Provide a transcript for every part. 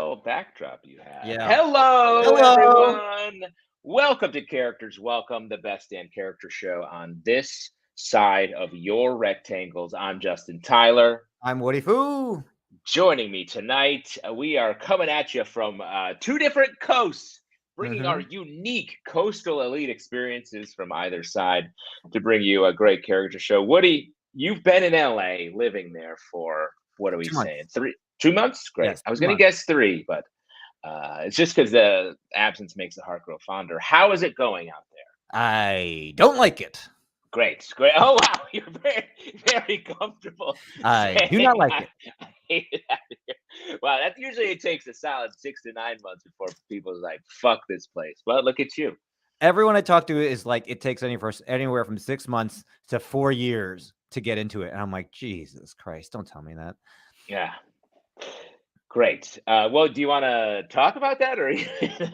Backdrop you have. Yeah. Hello, Hello. everyone. Welcome to Characters Welcome, the best damn character show on this side of your rectangles. I'm Justin Tyler. I'm Woody Foo. Joining me tonight, we are coming at you from two different coasts, bringing our Mm-hmm. unique coastal elite experiences from either side to bring you a great character show. Woody, you've been in LA, living there for what are we 2 months. saying? 2 months? Great. Yes, I was 2 going to months. guess three, but it's just because the absence makes the heart grow fonder. How is it going out there? I don't like it. Great, great. Oh wow, you're very comfortable I do saying not like it. I hate it out here. Wow, that usually it takes a solid 6 to 9 months before people's like, fuck this place. Well, look at you. Everyone I talk to is like, it takes anywhere from 6 months to 4 years to get into it. And I'm like, Jesus Christ, don't tell me that. Yeah. Great. Well, do you want to talk about that or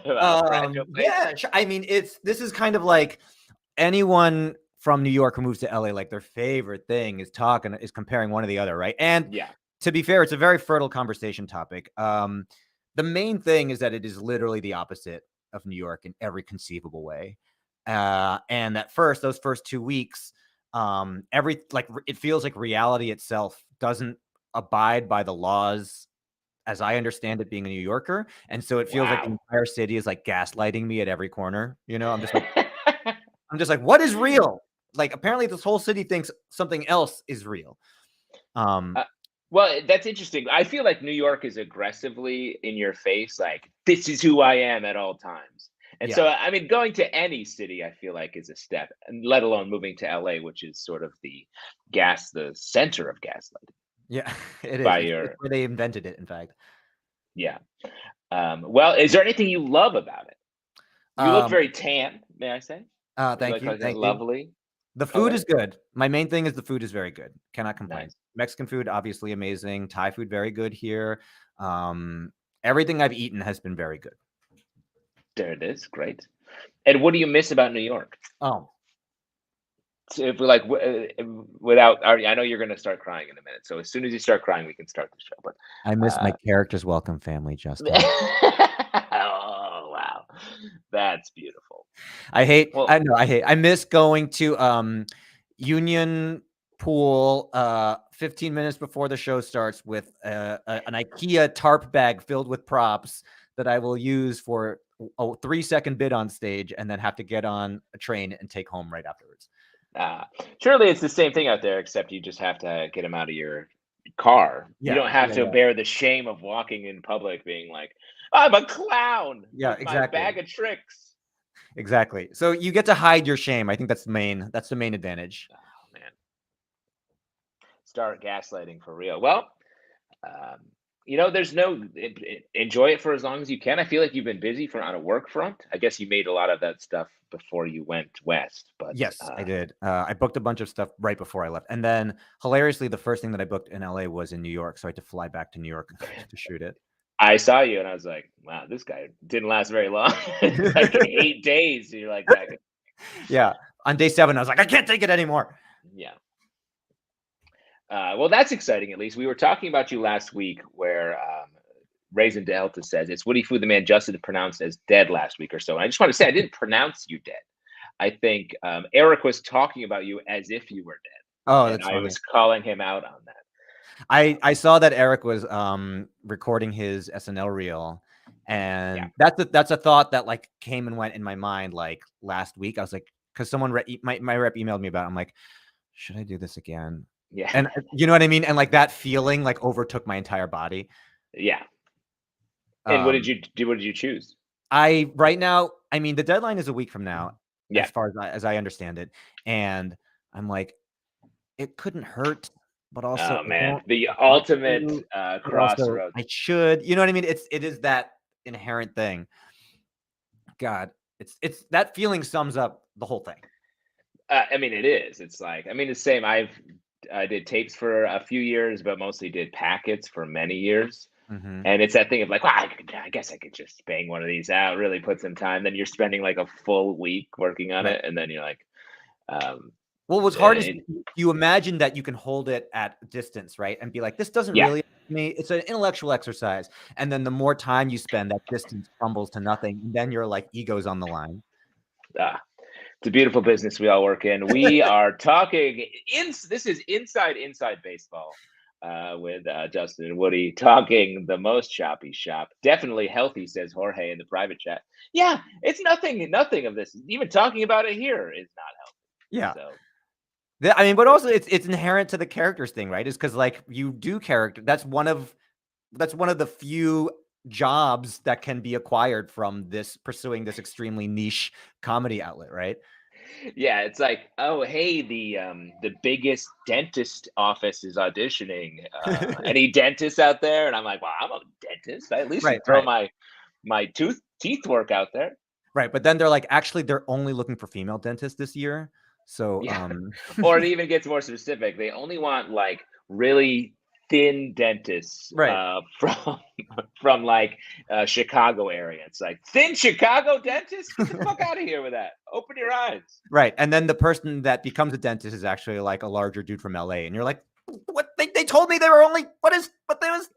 about fragile place? Yeah, I mean, this is kind of like anyone from New York who moves to LA, like their favorite thing is comparing one to the other, right? And Yeah. to be fair, it's a very fertile conversation topic. The main thing is that it is literally the opposite of New York in every conceivable way. And those first 2 weeks, it feels like reality itself doesn't abide by the laws as I understand it, being a New Yorker. And so it feels like the Wow. entire city is like gaslighting me at every corner. I'm just like, what is real? Like, apparently this whole city thinks something else is real. Uh, well, that's interesting. I feel like New York is aggressively in your face, like, this is who I am at all times. And Yeah. so, I mean, going to any city, I feel like is a step, and let alone moving to LA, which is sort of the center of gaslighting Yeah, it is. by It's your, where they invented it, in fact. yeah. Well, is there anything you love about it? You look Um, very tan, may I say? You Thank you. like a Thank you. lovely The food color. is good. My main thing is the food is very good. Cannot complain. Nice. Mexican food, obviously amazing. Thai food, very good here. Um, Everything I've eaten has been very good. There it is. Great. And what do you miss about New York? Oh, So if we're like without, I know you're going to start crying in a minute. So as soon as you start crying, we can start the show. But I miss my uh, character's welcome family, Justin. oh wow, that's beautiful. I Well, know I miss going to Union Pool 15 minutes before the show starts with an IKEA tarp bag filled with props that I will use for a 3-second bid on stage and then have to get on a train and take home right afterwards. surely it's the same thing out there, except you just have to get them out of your car. You Yeah, don't have yeah, to yeah. bear the shame of walking in public, being like, "I'm a clown Yeah, with my exactly. bag of tricks." Exactly. So you get to hide your shame. I think that's the main advantage. Oh man, start gaslighting for real. Well, Um, there's no enjoy it for as long as you can. I feel like you've been busy on a work front. I guess you made a lot of that stuff before you went west, but Yes, I did. I booked a bunch of stuff right before I left. And then hilariously, the first thing that I booked in LA was in New York. So I had to fly back to New York to shoot it. I saw you and I was like, wow, this guy didn't last very long. Like 8 days. You're like back. Yeah. On day 7, I was like, I can't take it anymore. Yeah. Well, that's exciting. At least we were talking about you last week, where Raisin Delta says it's Woody Fu, the man Justin pronounced as dead last week or so. And I just want to say, I didn't pronounce you dead. I think Eric was talking about you as if you were Oh, dead, and that's I funny. was calling him out on that. I saw that Eric was recording his SNL reel. Yeah. And that's a thought that like came and went in my mind like last week. I was like, because someone my rep emailed me about it. I'm like, should I do this again? Yeah. And you know what I mean? And like that feeling like overtook my entire body. Yeah. And what did Um, you do? What did you choose? right now, I mean, the deadline is a week from now, Yeah. as far as I understand it. And I'm like, it couldn't hurt, but also Oh I man, don't the want ultimate to, but also crossroads. I should. You know what I mean? It is that inherent thing. God, it's that feeling sums up the whole thing. I mean, it is. It's like, I mean, the same. I did tapes for a few years, but mostly did packets for many years. Mm-hmm. And it's that thing of like, well, I guess I could just bang one of these out, really put some time. Then you're spending like a full week working on Right. it, and then you're like, um, Well, what's hard is it, you imagine that you can hold it at distance, right? And be like, this doesn't yeah, really me, it's an intellectual exercise. And then the more time you spend, that distance crumbles to nothing. And then your like ego's on the line. Ah, it's a beautiful business we all work in. We are talking this is inside baseball with Justin and Woody talking the most choppy shop. Definitely healthy, says Jorge in the private chat. Yeah, it's nothing of this. Even talking about it here is not healthy. Yeah. So I mean, but also it's inherent to the characters thing, right? Is because like you do character. That's one of the few jobs that can be acquired from pursuing this extremely niche comedy outlet, right? yeah, it's like, oh hey, the biggest dentist office is auditioning. Any dentists out there? And I'm like, well, I'm a dentist. I at least Right, throw right. my teeth work out there. Right, but then they're like, actually, they're only looking for female dentists this year. So, Yeah. Or it even gets more specific. They only want like really thin dentists right, from like Chicago area. It's like thin Chicago dentists? Get the fuck out of here with that. Open your eyes. right. And then the person that becomes a dentist is actually like a larger dude from LA, and you're like, what? They told me they were only but they was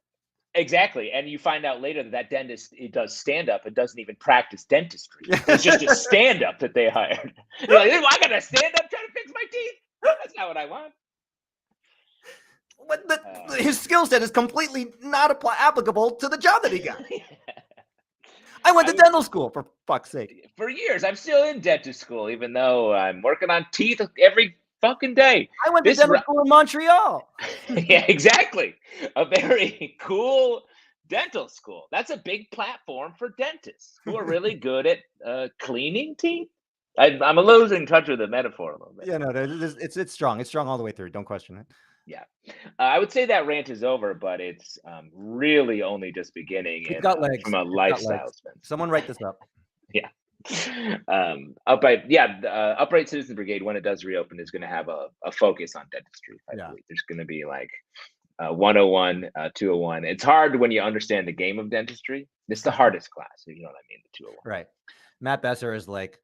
Exactly. And you find out later that dentist does stand up and doesn't even practice dentistry. It's just a stand up that they hired. You're like, I got to stand up trying to fix my teeth. That's not what I want. But his skill set is completely not applicable to the job that he got. I went to dental school, for fuck's sake. For years, I'm still in dentist school, even though I'm working on teeth every fucking day. I went to dental school in Montreal. Yeah, exactly. A very cool dental school. That's a big platform for dentists who are really good at cleaning teeth. I'm losing touch with the metaphor a little bit. Yeah, no, it's strong. It's strong all the way through. Don't question it. Yeah. I would say that rant is over, but it's really only just beginning. It's got legs. From a lifestyle spend. Someone write this up. Yeah. Upright Citizen Brigade, when it does reopen, is going to have a focus on dentistry. I believe there's going to be like 101, 201. It's hard when you understand the game of dentistry. It's the hardest class, you know what I mean, the 201. Right. Matt Besser is like,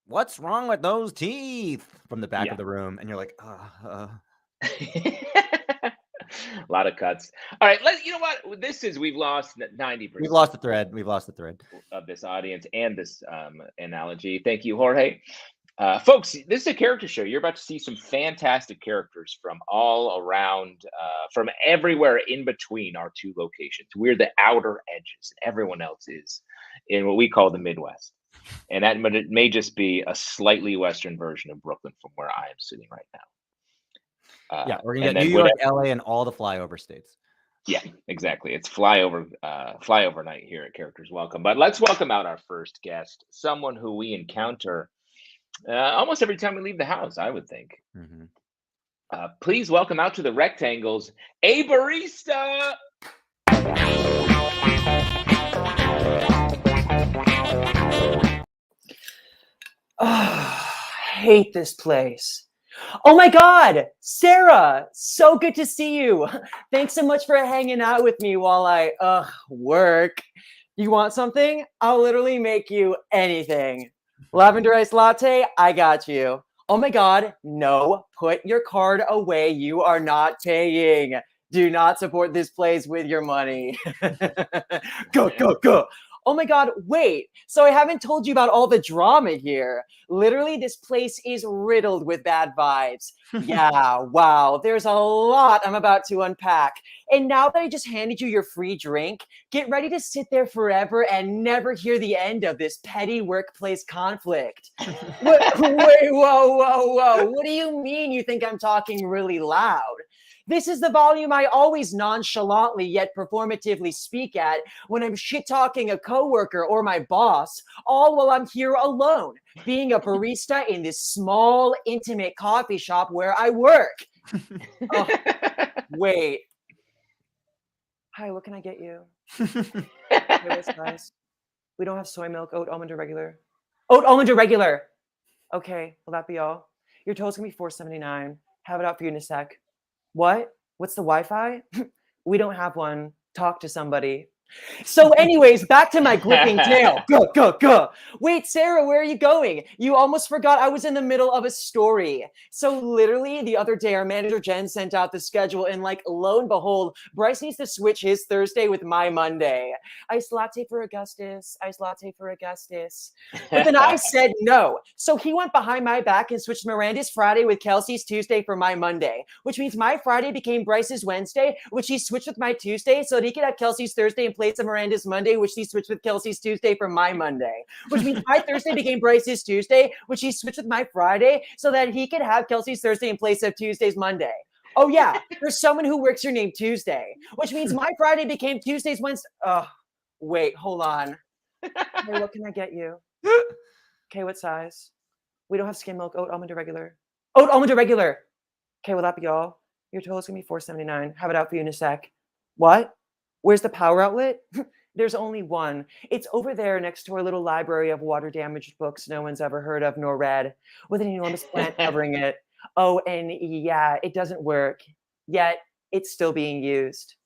what's wrong with those teeth? From the back of the room. And you're like, A lot of cuts. All right, you know what? We've lost 90%. We've lost the thread of this audience and this analogy. Thank you, Jorge. Folks, this is a character show. You're about to see some fantastic characters from all around, from everywhere in between our two locations. We're the outer edges. Everyone else is in what we call the Midwest. And that may just be a slightly Western version of Brooklyn from where I am sitting right now. We're gonna get New York, LA, and all the flyover states. Yeah, exactly. It's flyover night here at Characters Welcome. But let's welcome out our first guest, someone who we encounter almost every time we leave the house, I would think. Mm-hmm. Please welcome out to the Rectangles, a barista. Oh, I hate this place. Oh my God, Sarah, so good to see you. Thanks so much for hanging out with me while I work. You want something? I'll literally make you anything. Lavender iced latte, I got you. Oh my God, no, put your card away. You are not paying. Do not support this place with your money. Go, go, go. Oh my God, wait. So I haven't told you about all the drama here. Literally, this place is riddled with bad vibes. Yeah, wow. There's a lot I'm about to unpack. And now that I just handed you your free drink, get ready to sit there forever and never hear the end of this petty workplace conflict. Wait, whoa. What do you mean you think I'm talking really loud? This is the volume I always nonchalantly yet performatively speak at when I'm shit-talking a coworker or my boss, all while I'm here alone, being a barista in this small, intimate coffee shop where I work. Oh, wait. Hi, what can I get you? Okay, what's nice? We don't have soy milk, oat, almond, or regular. Oat, almond, or regular. Okay, will that be all? Your total's gonna be $4.79. Have it out for you in a sec. What? What's the Wi-Fi? We don't have one. Talk to somebody. So anyways, back to my gripping tale. Go. Wait, Sarah, where are you going? You almost forgot I was in the middle of a story. So literally the other day, our manager Jen sent out the schedule and like, lo and behold, Bryce needs to switch his Thursday with my Monday. Iced latte for Augustus. But then I said no. So he went behind my back and switched Miranda's Friday with Kelsey's Tuesday for my Monday, which means my Friday became Bryce's Wednesday, which he switched with my Tuesday so that he could have Kelsey's Thursday in place of Miranda's Monday, which he switched with Kelsey's Tuesday for my Monday, which means my Thursday became Bryce's Tuesday, which he switched with my Friday so that he could have Kelsey's Thursday in place of Tuesday's Monday. Oh yeah, there's someone who works your name Tuesday, which means my Friday became Tuesday's Wednesday. Oh, wait, hold on. Hey, what can I get you? Okay, what size? We don't have skim milk, oat almond or regular. Oat almond or regular. Okay, will that be all? Your total is gonna be $4.79. Have it out for you in a sec. What? Where's the power outlet? There's only one. It's over there next to our little library of water damaged books no one's ever heard of nor read, with an enormous plant covering it. Oh, and yeah, it doesn't work. Yet it's still being used.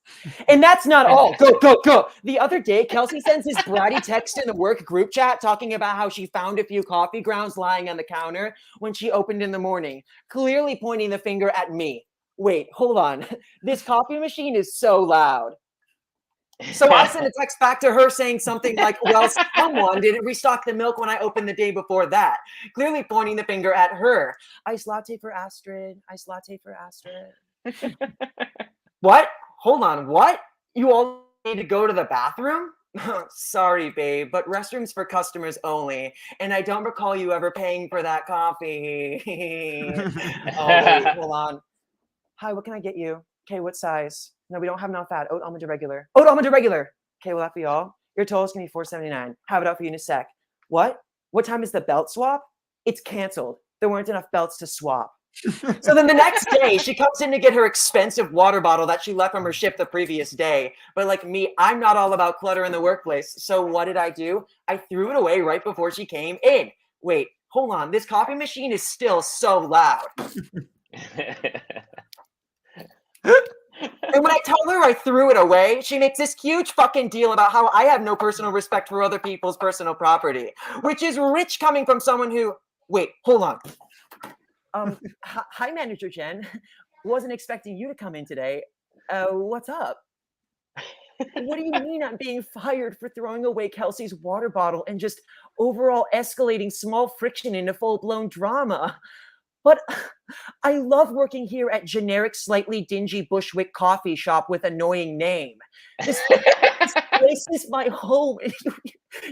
And that's not all. Go. The other day, Kelsey sends this bratty text in the work group chat talking about how she found a few coffee grounds lying on the counter when she opened in the morning, clearly pointing the finger at me. Wait, hold on. This coffee machine is so loud. So I sent a text back to her saying something like, well, someone didn't restock the milk when I opened the day before that, clearly pointing the finger at her. Iced latte for Astrid. What? Hold on, what? You all need to go to the bathroom? Sorry, babe, but restrooms for customers only. And I don't recall you ever paying for that coffee. Oh, wait, hold on. Hi, what can I get you? Okay, what size? No, we don't have enough fat. Oat almond or regular? Oat almond or regular? Okay, will that be all? Your total is going to be $4.79. Have it out for you in a sec. What? What time is the belt swap? It's canceled. There weren't enough belts to swap. So then the next day, she comes in to get her expensive water bottle that she left from her shift the previous day. But like me, I'm not all about clutter in the workplace. So what did I do? I threw it away right before she came in. Wait, hold on. This coffee machine is still so loud. And when I tell her I threw it away, she makes this huge fucking deal about how I have no personal respect for other people's personal property, which is rich coming from someone who, wait, hold on. Hi, Manager Jen. Wasn't expecting you to come in today. What's up? What do you mean I'm being fired for throwing away Kelsey's water bottle and just overall escalating small friction into full-blown drama? But I love working here at generic, slightly dingy Bushwick coffee shop with annoying name. This place is my home, and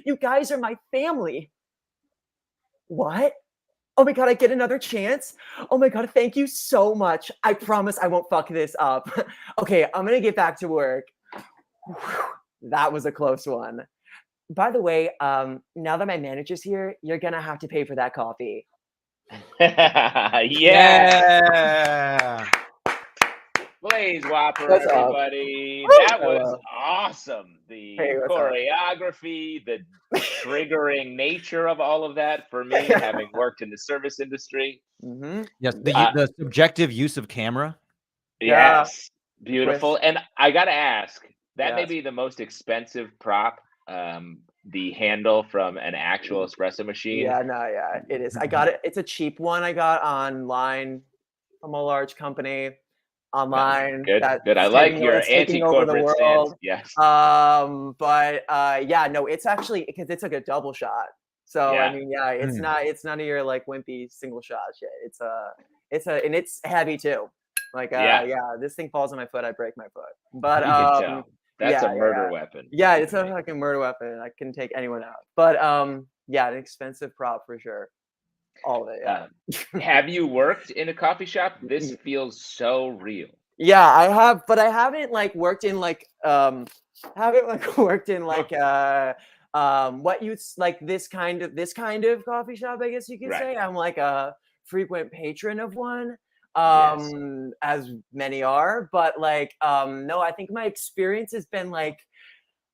you guys are my family. What? Oh my God, I get another chance? Oh my God, thank you so much. I promise I won't fuck this up. Okay, I'm gonna get back to work. Whew, that was a close one. By the way, now that my manager's here, you're gonna have to pay for that coffee. Yeah. Blaze Whopper, What's up? everybody. That was awesome. The choreography, the triggering nature of all of that for me, having worked in the service industry. Mm-hmm. Yes, the subjective use of camera. Yes, beautiful. And I got to ask, that may be the most expensive prop. The handle from an actual espresso machine. Yeah, it is. I got it. It's a cheap one I got online from a large company. Online. Good. I like your anti-corporate stance. Yes. But no, it's actually because it's like a double shot. So I mean, it's none of your like wimpy single shot shit. And it's heavy too. Like this thing falls on my foot, I break my foot. But that's a murder weapon. Yeah, it's a fucking murder weapon. I can take anyone out. But an expensive prop for sure. All of it. Yeah. Have you worked in a coffee shop? This feels so real. Yeah, I have, but I haven't worked in what you like this kind of coffee shop, I guess you could say. I'm like a frequent patron of one. As many are, but no, I think my experience has been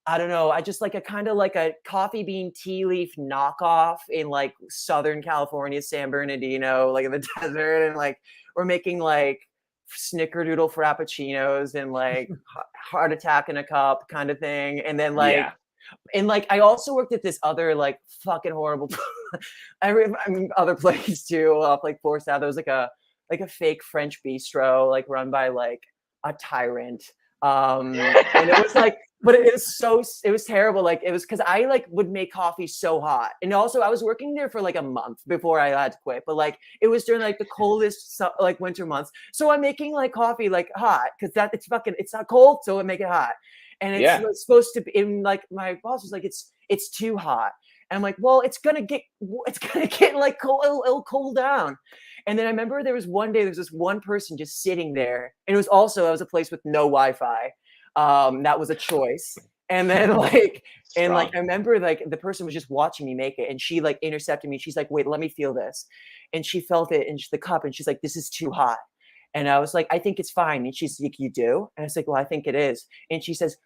I don't know. I just a kind of like a coffee bean tea leaf knockoff in Southern California, San Bernardino, in the desert, and we're making snickerdoodle frappuccinos and like heart attack in a cup kind of thing. And then like, and like I also worked at this other like fucking horrible other place too, off like 4th Ave. There was like a fake French bistro, like run by like a tyrant. And it was like, but it was terrible. Like it was because I like would make coffee so hot. And also I was working there for like a month before I had to quit. But like it was during like the coldest like winter months. So I'm making like coffee like hot because it's not cold, so it make it hot. And it's supposed to be, in like my boss was like, it's too hot. And I'm like, well, it's gonna get like cold, it'll cool down. And then I remember there was this one person just sitting there, and it was a place with no Wi-Fi. That was a choice. And then like, and like I remember like the person was just watching me make it, and she like intercepted me. She's like, wait, let me feel this. And she felt it in the cup, and she's like, this is too hot. And I was like, I think it's fine. And she's like, you do? And I was like, well, I think it is. And she says,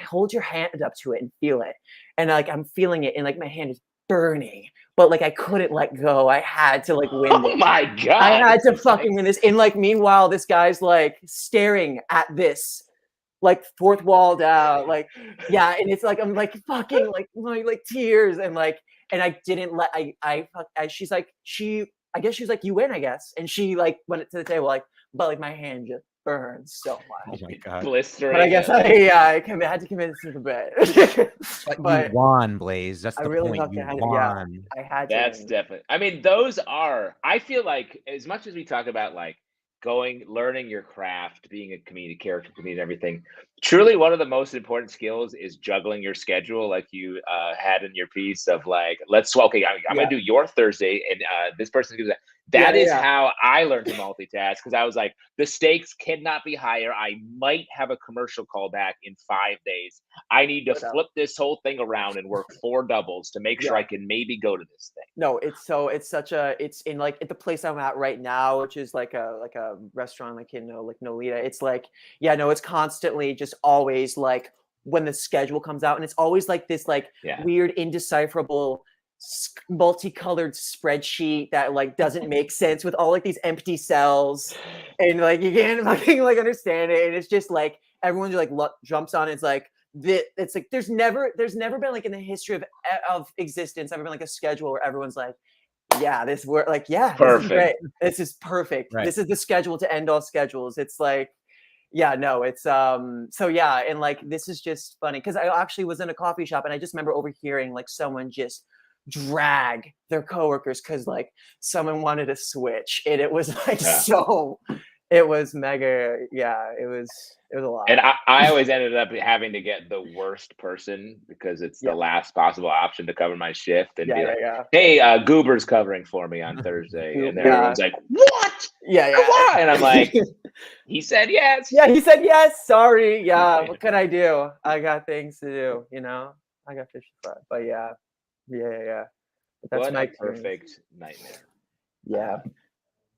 hold your hand up to it and feel it. And like, I'm feeling it. And like, my hand is burning, but like, I couldn't let go. I had to like win this. Oh my God. I had to fucking win this. And like, meanwhile, this guy's like staring at this, like fourth wall down. Like, yeah. And it's like, I'm like fucking like tears. And like, and I didn't let, she's like, I guess she was like, you win, I guess. And she like went to the table, like, but like my hand just burns so much. Oh my God. Blistering. But I guess I had to convince him to bet. But you won, Blaze. That's the I really point. You won. I had to. That's definitely. I mean, those are. I feel like as much as we talk about like learning your craft, being a comedian, everything. Truly, one of the most important skills is juggling your schedule, like you had in your piece of like, I'm gonna do your Thursday, and this person gives that. That is how I learned to multitask, because I was like, the stakes cannot be higher. I might have a commercial call back in 5 days. I need to flip this whole thing around and work 4 doubles to make sure I can maybe go to this thing. No, it's in like at the place I'm at right now, which is like a restaurant like in Nolita. It's like, it's constantly just always like when the schedule comes out, and it's always like this like weird indecipherable multicolored spreadsheet that like doesn't make sense with all like these empty cells, and like you can't fucking like understand it, and it's just like everyone just like jumps on it. It's like it's like there's never been like in the history of existence ever been like a schedule where everyone's like, this work, like perfect, this is perfect, right. This is the schedule to end all schedules. It's like it's and like this is just funny because I actually was in a coffee shop, and I just remember overhearing like someone just drag their coworkers because like someone wanted to switch, and it was like it was mega. It was a lot. And I always ended up having to get the worst person because it's the last possible option to cover my shift, and be like, hey, Goober's covering for me on Thursday, and everyone's like, what? Why? And I'm like, he said yes. He said yes. Sorry. What can I do? I got things to do. I got fish to fry. But But that's my perfect nightmare.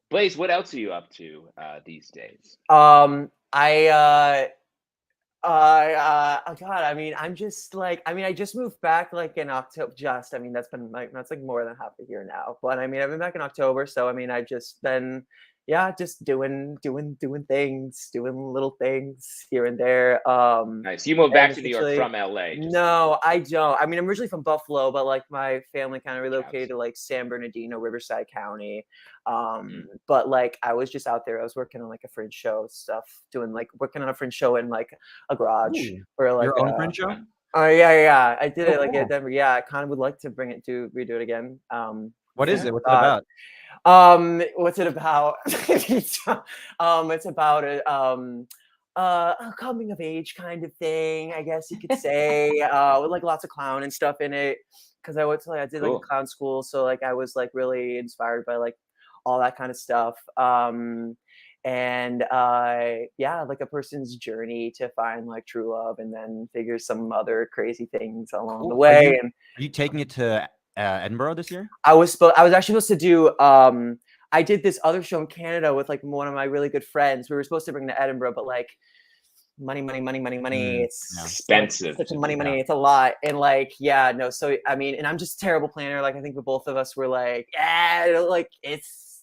Blaze, what else are you up to these days? God, I mean, I'm just like, I just moved back like in October. That's like more than half a year now. But I mean, I've been back in October, so I mean, I've just been just doing things, doing little things here and there. Nice. You moved back to New York from LA? No, I don't. I mean, I'm originally from Buffalo, but like my family kind of relocated to like San Bernardino, Riverside County. But like I was just out there. I was working on like a fringe show stuff, working on a fringe show in like a garage or like your own fringe show. I did it like at Denver. I kind of would like to redo it again. What is it? What's it about? What's it about? It's about a coming of age kind of thing, I guess you could say, with like lots of clown and stuff in it. Because I did like a clown school, so like I was like really inspired by like all that kind of stuff. And like a person's journey to find like true love, and then figure some other crazy things along the way. Are you taking it to Edinburgh this year? I was actually supposed to do. I did this other show in Canada with like one of my really good friends. We were supposed to bring to Edinburgh, but like money. It's expensive. Such money. It's a lot. And like, So I mean, and I'm just a terrible planner. Like I think the both of us were like,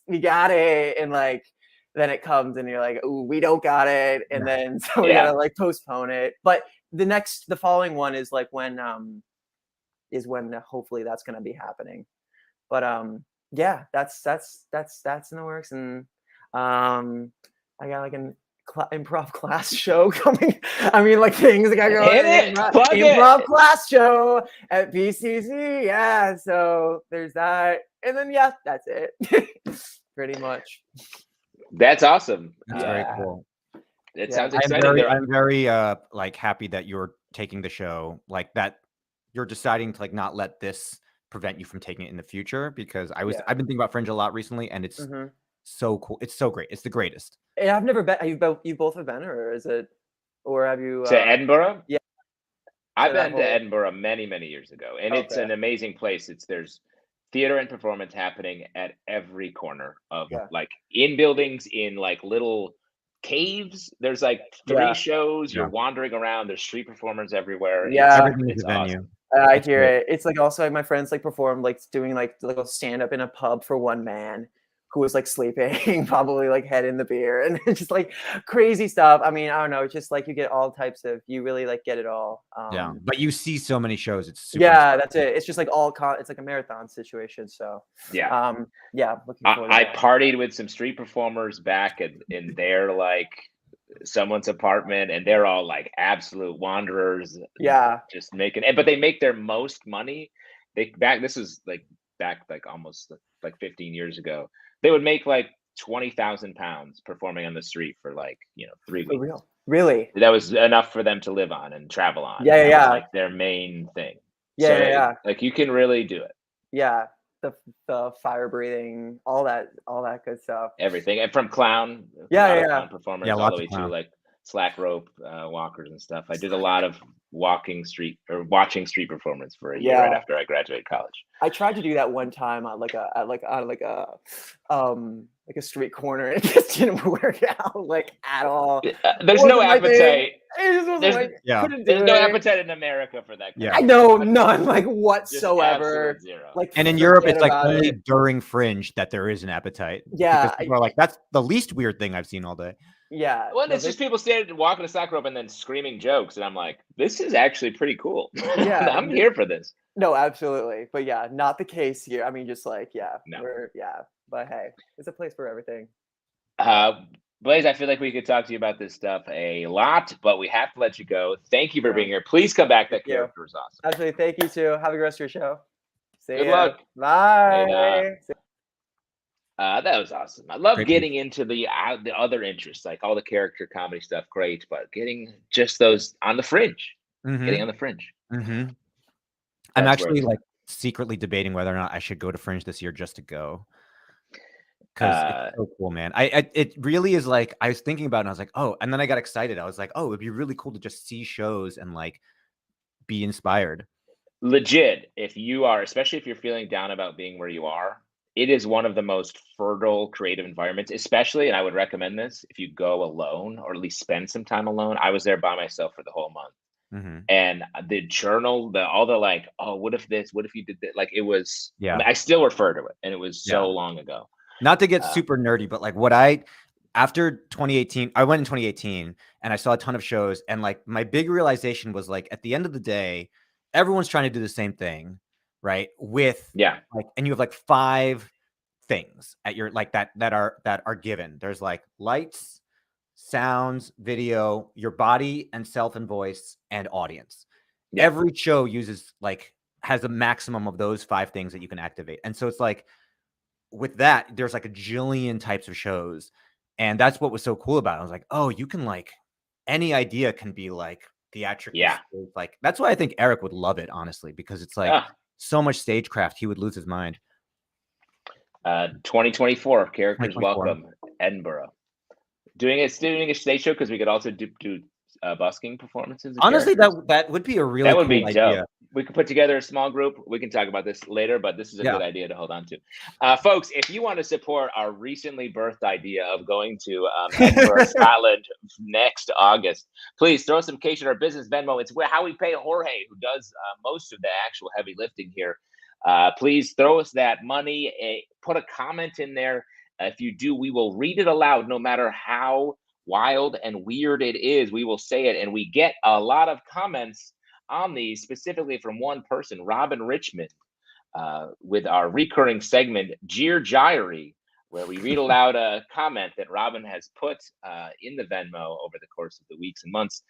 we got it. And like, then it comes and you're like, "Ooh, we don't got it," and then so we Yeah. gotta like postpone it. But the following one is like when hopefully that's gonna be happening. But yeah, that's in the works, and I got like an improv class show coming. I mean, like things like I go Hit it, plug improv it. class show at BCC. Yeah, so there's that, and then yeah, that's it. Pretty much. That's awesome. That's very Yeah. cool. It Yeah. sounds I'm exciting. I'm very like happy that you're taking the show, like that you're deciding to like not let this prevent you from taking it in the future, because I've been thinking about Fringe a lot recently, and it's so cool. It's so great. It's the greatest. Yeah, I've never been. You both have been, or is it, or have you To Edinburgh? Yeah. I've been to Edinburgh many, many years ago, and it's an Okay. amazing place. There's theater and performance happening at every corner of like in buildings, in like little caves. There's like 3 shows. You're wandering around. There's street performers everywhere. Yeah. Everything is a venue. Awesome. I hear it. It's like also like my friends like performed like doing like a stand up in a pub for one man who was like sleeping, probably like head in the beer, and just like crazy stuff. I mean, I don't know. It's just like you get all types of. You really like get it all. But you see so many shows. It's super that's it. It's just like it's like a marathon situation. So yeah. Looking forward to I that. partied with some street performers back in their like someone's apartment, and they're all like absolute wanderers. Just making it, but they make their most money. This is like back like almost like 15 years ago. They would make like 20,000 pounds performing on the street for like 3 weeks. For real? Really? That was enough for them to live on and travel on. Yeah. That was like their main thing. Like you can really do it. Yeah. The fire breathing, all that good stuff. Everything, and from clown, clown performers all the way to like slack rope walkers and stuff. I did a lot of watching street performance for a year right after I graduated college. I tried to do that one time on like a street corner, and it just didn't work out like at all. There's no appetite. It just wasn't like there's no appetite in America for that. I know none, like whatsoever. Zero. Like, and in Europe, it's like only during Fringe that there is an appetite. Yeah, people are like, that's the least weird thing I've seen all day. Yeah. Well, it's just people standing and walking a slack rope and then screaming jokes, and I'm like, this is actually pretty cool. Yeah, I'm here for this. No, absolutely, but yeah, not the case here. I mean, just like No. But hey, it's a place for everything. Blaze, I feel like we could talk to you about this stuff a lot, but we have to let you go. Thank you for being here. Please come back. That character was awesome. Absolutely. Thank you too. Have a good rest of your show. Good luck. Bye. And, that was awesome. I love getting into the other interests, like all the character comedy stuff. Great, but getting just those on the fringe. Getting on the fringe. I'm actually like secretly debating whether or not I should go to Fringe this year just to go. Because it's so cool, man. It really is like, I was thinking about it and I was like, oh, and then I got excited. I was like, oh, it'd be really cool to just see shows and like be inspired. Legit, especially if you're feeling down about being where you are, it is one of the most fertile creative environments, especially, and I would recommend this if you go alone or at least spend some time alone. I was there by myself for the whole month. And the journal, all the like, oh, what if you did that? Like it was, I still refer to it, and it was so long ago. Not to get super nerdy, but like after 2018, I went in 2018 and I saw a ton of shows, and like my big realization was like, at the end of the day, everyone's trying to do the same thing, right? With like, and you have like 5 things at your like that are given. There's like lights, sounds, video, your body and self and voice, and audience. Every show has a maximum of those 5 things that you can activate. And so it's like, with that, there's like a jillion types of shows, and that's what was so cool about it. I was like, oh, you can like, any idea can be like theatrical. Like that's why I think Eric would love it, honestly, because it's like so much stagecraft. He would lose his mind. 2024 characters welcome Edinburgh. Doing a stage show, because we could also do busking performances. Honestly, that would be a really cool idea. Dope. We could put together a small group. We can talk about this later, but this is a good idea to hold on to. Folks, if you want to support our recently birthed idea of going to Edinburgh, Scotland next August, please throw some cash in our business Venmo. It's how we pay Jorge, who does most of the actual heavy lifting here. Please throw us that money. Put a comment in there. If you do, we will read it aloud, no matter how wild and weird it is. We will say it, and we get a lot of comments on these, specifically from one person, Robin Richmond, with our recurring segment, Jeer Gyry, where we read aloud a comment that Robin has put in the Venmo over the course of the weeks and months.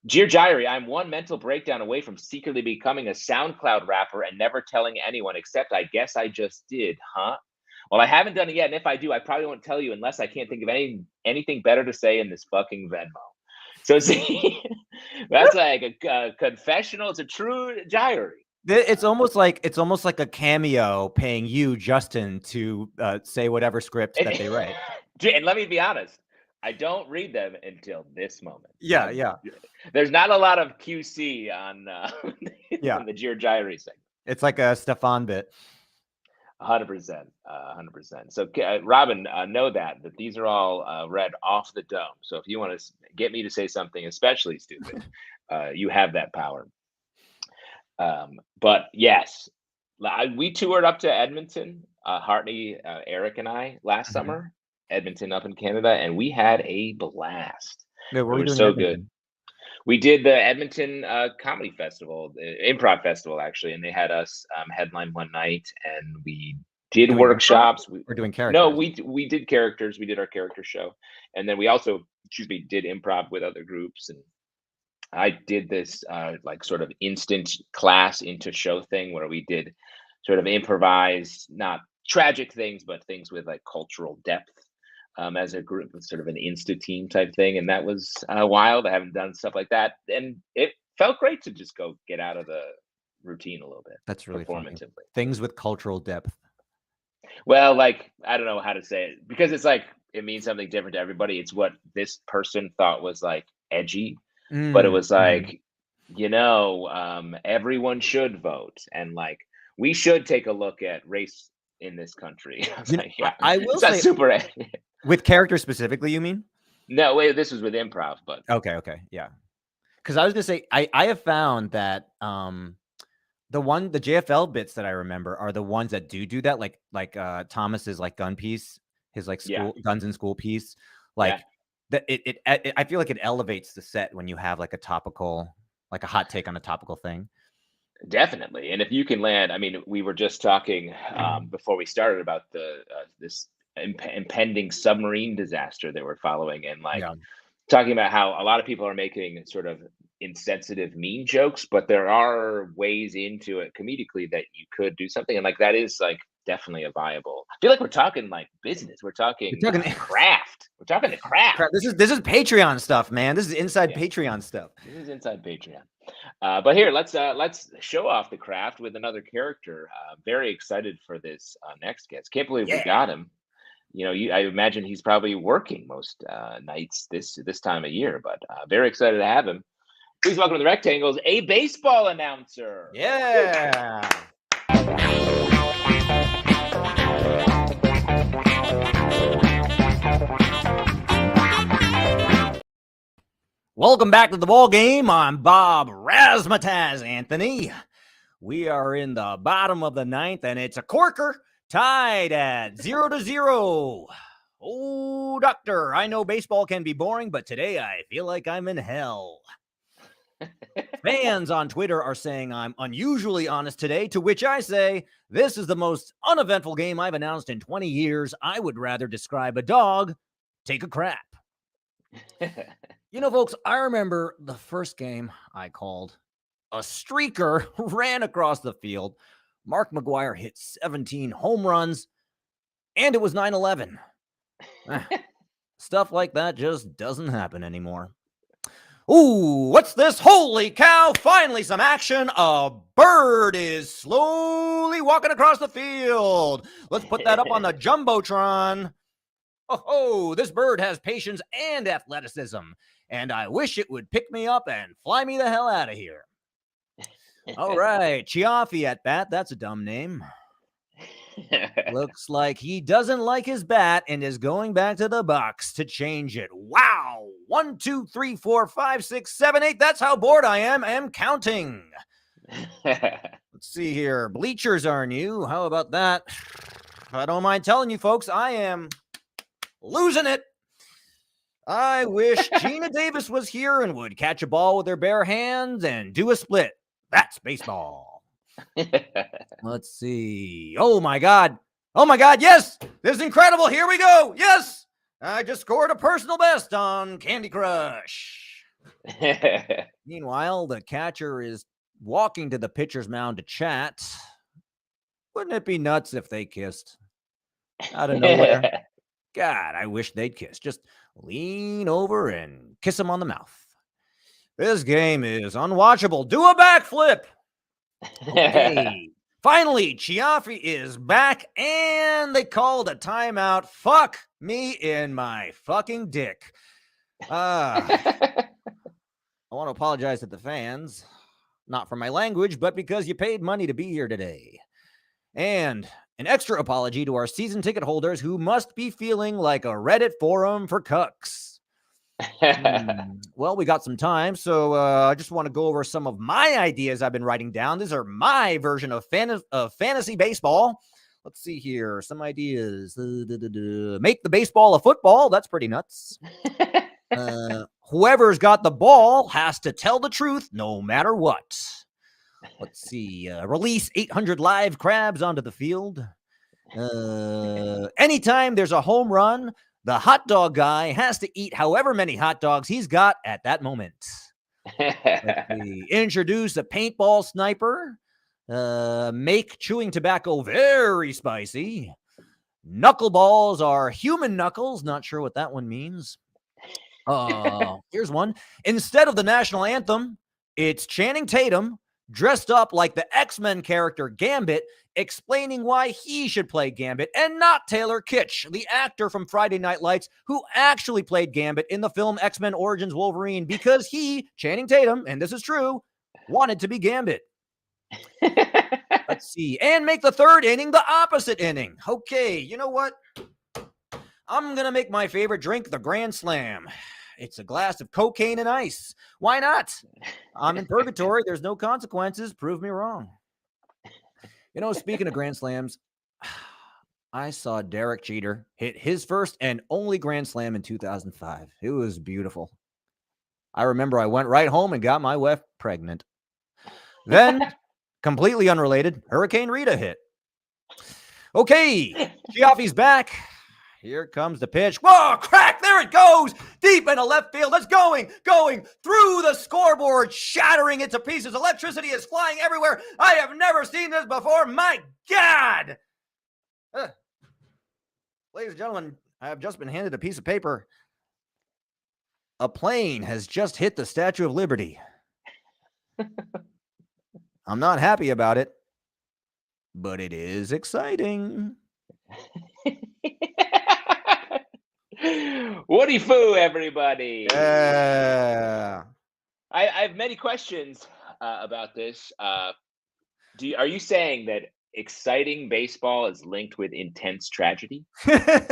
Dear Gyry, I'm one mental breakdown away from secretly becoming a SoundCloud rapper and never telling anyone, except I guess I just did, huh? Well, I haven't done it yet, and if I do, I probably won't tell you unless I can't think of anything better to say in this fucking Venmo. So see, that's like a confessional. It's a true Gyry. It's almost like a cameo paying you, Justin, to say whatever script that they write. And let me be honest, I don't read them until this moment. Yeah. There's not a lot of QC on on the Jeer Gyry segment. It's like a Stefan bit. 100%. So, Robin, know that these are all read off the dome. So if you want to get me to say something especially stupid, you have that power. But yes, we toured up to Edmonton, Hartney, Eric, and I last summer. Edmonton up in Canada, and we had a blast. Yeah, it was so good. We did the Edmonton Comedy Festival, the Improv Festival, actually, and they had us headline one night, and we did workshops. We're doing characters. No, we did characters. We did our character show, and then we also, did improv with other groups. And I did this like sort of instant class into show thing where we did sort of improvise, not tragic things, but things with like cultural depth. As a group, with sort of an Insta team type thing, and that was wild. I haven't done stuff like that, and it felt great to just go get out of the routine a little bit. That's really performatively. Funny. Things with cultural depth. Well, like, I don't know how to say it, because it's like it means something different to everybody. It's what this person thought was like edgy, but it was like, everyone should vote, and like we should take a look at race in this country. I will say super. With characters specifically, you mean? No, wait, this was with improv, but okay, yeah. Because I was gonna say, I have found that the JFL bits that I remember are the ones that do that, like Thomas's like gun piece, his like school guns in school piece, like that. I feel like it elevates the set when you have like a topical, like a hot take on a topical thing. Definitely, and if you can land, I mean, we were just talking before we started about this impending submarine disaster that we're following, and talking about how a lot of people are making sort of insensitive, mean jokes, but there are ways into it comedically that you could do something, and like that is like definitely a viable. I feel like we're talking like business. We're talking craft. We're talking the craft. This is Patreon stuff, man. This is inside Patreon stuff. This is inside Patreon. But here, let's show off the craft with another character. Very excited for this next guest. Can't believe we got him. I imagine he's probably working most nights this time of year, but very excited to have him. Please welcome to the Rectangles, a baseball announcer. Yeah. Welcome back to the ball game. I'm Bob Razmataz, Anthony. We are in the bottom of the ninth, and it's a corker, tied at 0-0. Oh, doctor, I know baseball can be boring, but today I feel like I'm in hell. Fans on Twitter are saying I'm unusually honest today, to which I say, this is the most uneventful game I've announced in 20 years. I would rather describe a dog take a crap. Folks, I remember the first game I called. A streaker ran across the field. Mark McGwire hit 17 home runs, and it was 9/11. Stuff like that just doesn't happen anymore. Ooh, what's this? Holy cow, finally some action. A bird is slowly walking across the field. Let's put that up on the Jumbotron. Oh, this bird has patience and athleticism, and I wish it would pick me up and fly me the hell out of here. All right, Chiaffi at bat. That's a dumb name. Looks like he doesn't like his bat and is going back to the box to change it. Wow. 1, 2, 3, 4, 5, 6, 7, 8. That's how bored I am. I'm counting. Let's see here. Bleachers are new. How about that? I don't mind telling you folks, I am losing it. I wish Gina Davis was here and would catch a ball with her bare hands and do a split. That's baseball. Let's see. Oh my God. Yes. This is incredible. Here we go. Yes. I just scored a personal best on Candy Crush. Meanwhile, the catcher is walking to the pitcher's mound to chat. Wouldn't it be nuts if they kissed out of nowhere? God, I wish they'd kiss. Just lean over and kiss him on the mouth. This game is unwatchable. Do a backflip. Okay. Finally, Chiaffi is back, and they called a timeout. Fuck me in my fucking dick. I want to apologize to the fans, not for my language, but because you paid money to be here today. And an extra apology to our season ticket holders who must be feeling like a Reddit forum for cucks. Well, we got some time, so I just want to go over some of my ideas I've been writing down. These are my version of fantasy baseball. Let's see here. Some ideas. Make the baseball a football. That's pretty nuts. Whoever's got the ball has to tell the truth no matter what. Let's see. Release 800 live crabs onto the field. Anytime there's a home run, the hot dog guy has to eat however many hot dogs he's got at that moment. Introduce a paintball sniper. Make chewing tobacco very spicy. Knuckleballs are human knuckles. Not sure what that one means. Here's one. Instead of the national anthem, it's Channing Tatum dressed up like the X-Men character Gambit, explaining why he should play Gambit and not Taylor Kitsch, the actor from Friday Night Lights who actually played Gambit in the film X-Men Origins Wolverine, because he, Channing Tatum, and this is true, wanted to be Gambit. Let's see. And make the third inning the opposite inning. Okay, you know what? I'm going to make my favorite drink the Grand Slam. It's a glass of cocaine and ice. Why not? I'm in purgatory. There's no consequences. Prove me wrong. You know, speaking of Grand Slams, I saw Derek Jeter hit his first and only Grand Slam in 2005. It was beautiful. I remember I went right home and got my wife pregnant. Then, completely unrelated, Hurricane Rita hit. Okay, Chiaffi's back. Here comes the pitch. Whoa, crack! There it goes! Deep into left field. It's going through the scoreboard, shattering it to pieces. Electricity is flying everywhere. I have never seen this before. My God! Ladies and gentlemen, I have just been handed a piece of paper. A plane has just hit the Statue of Liberty. I'm not happy about it, but it is exciting. Woody Foo, everybody. Yeah. I have many questions about this. Are you saying that exciting baseball is linked with intense tragedy?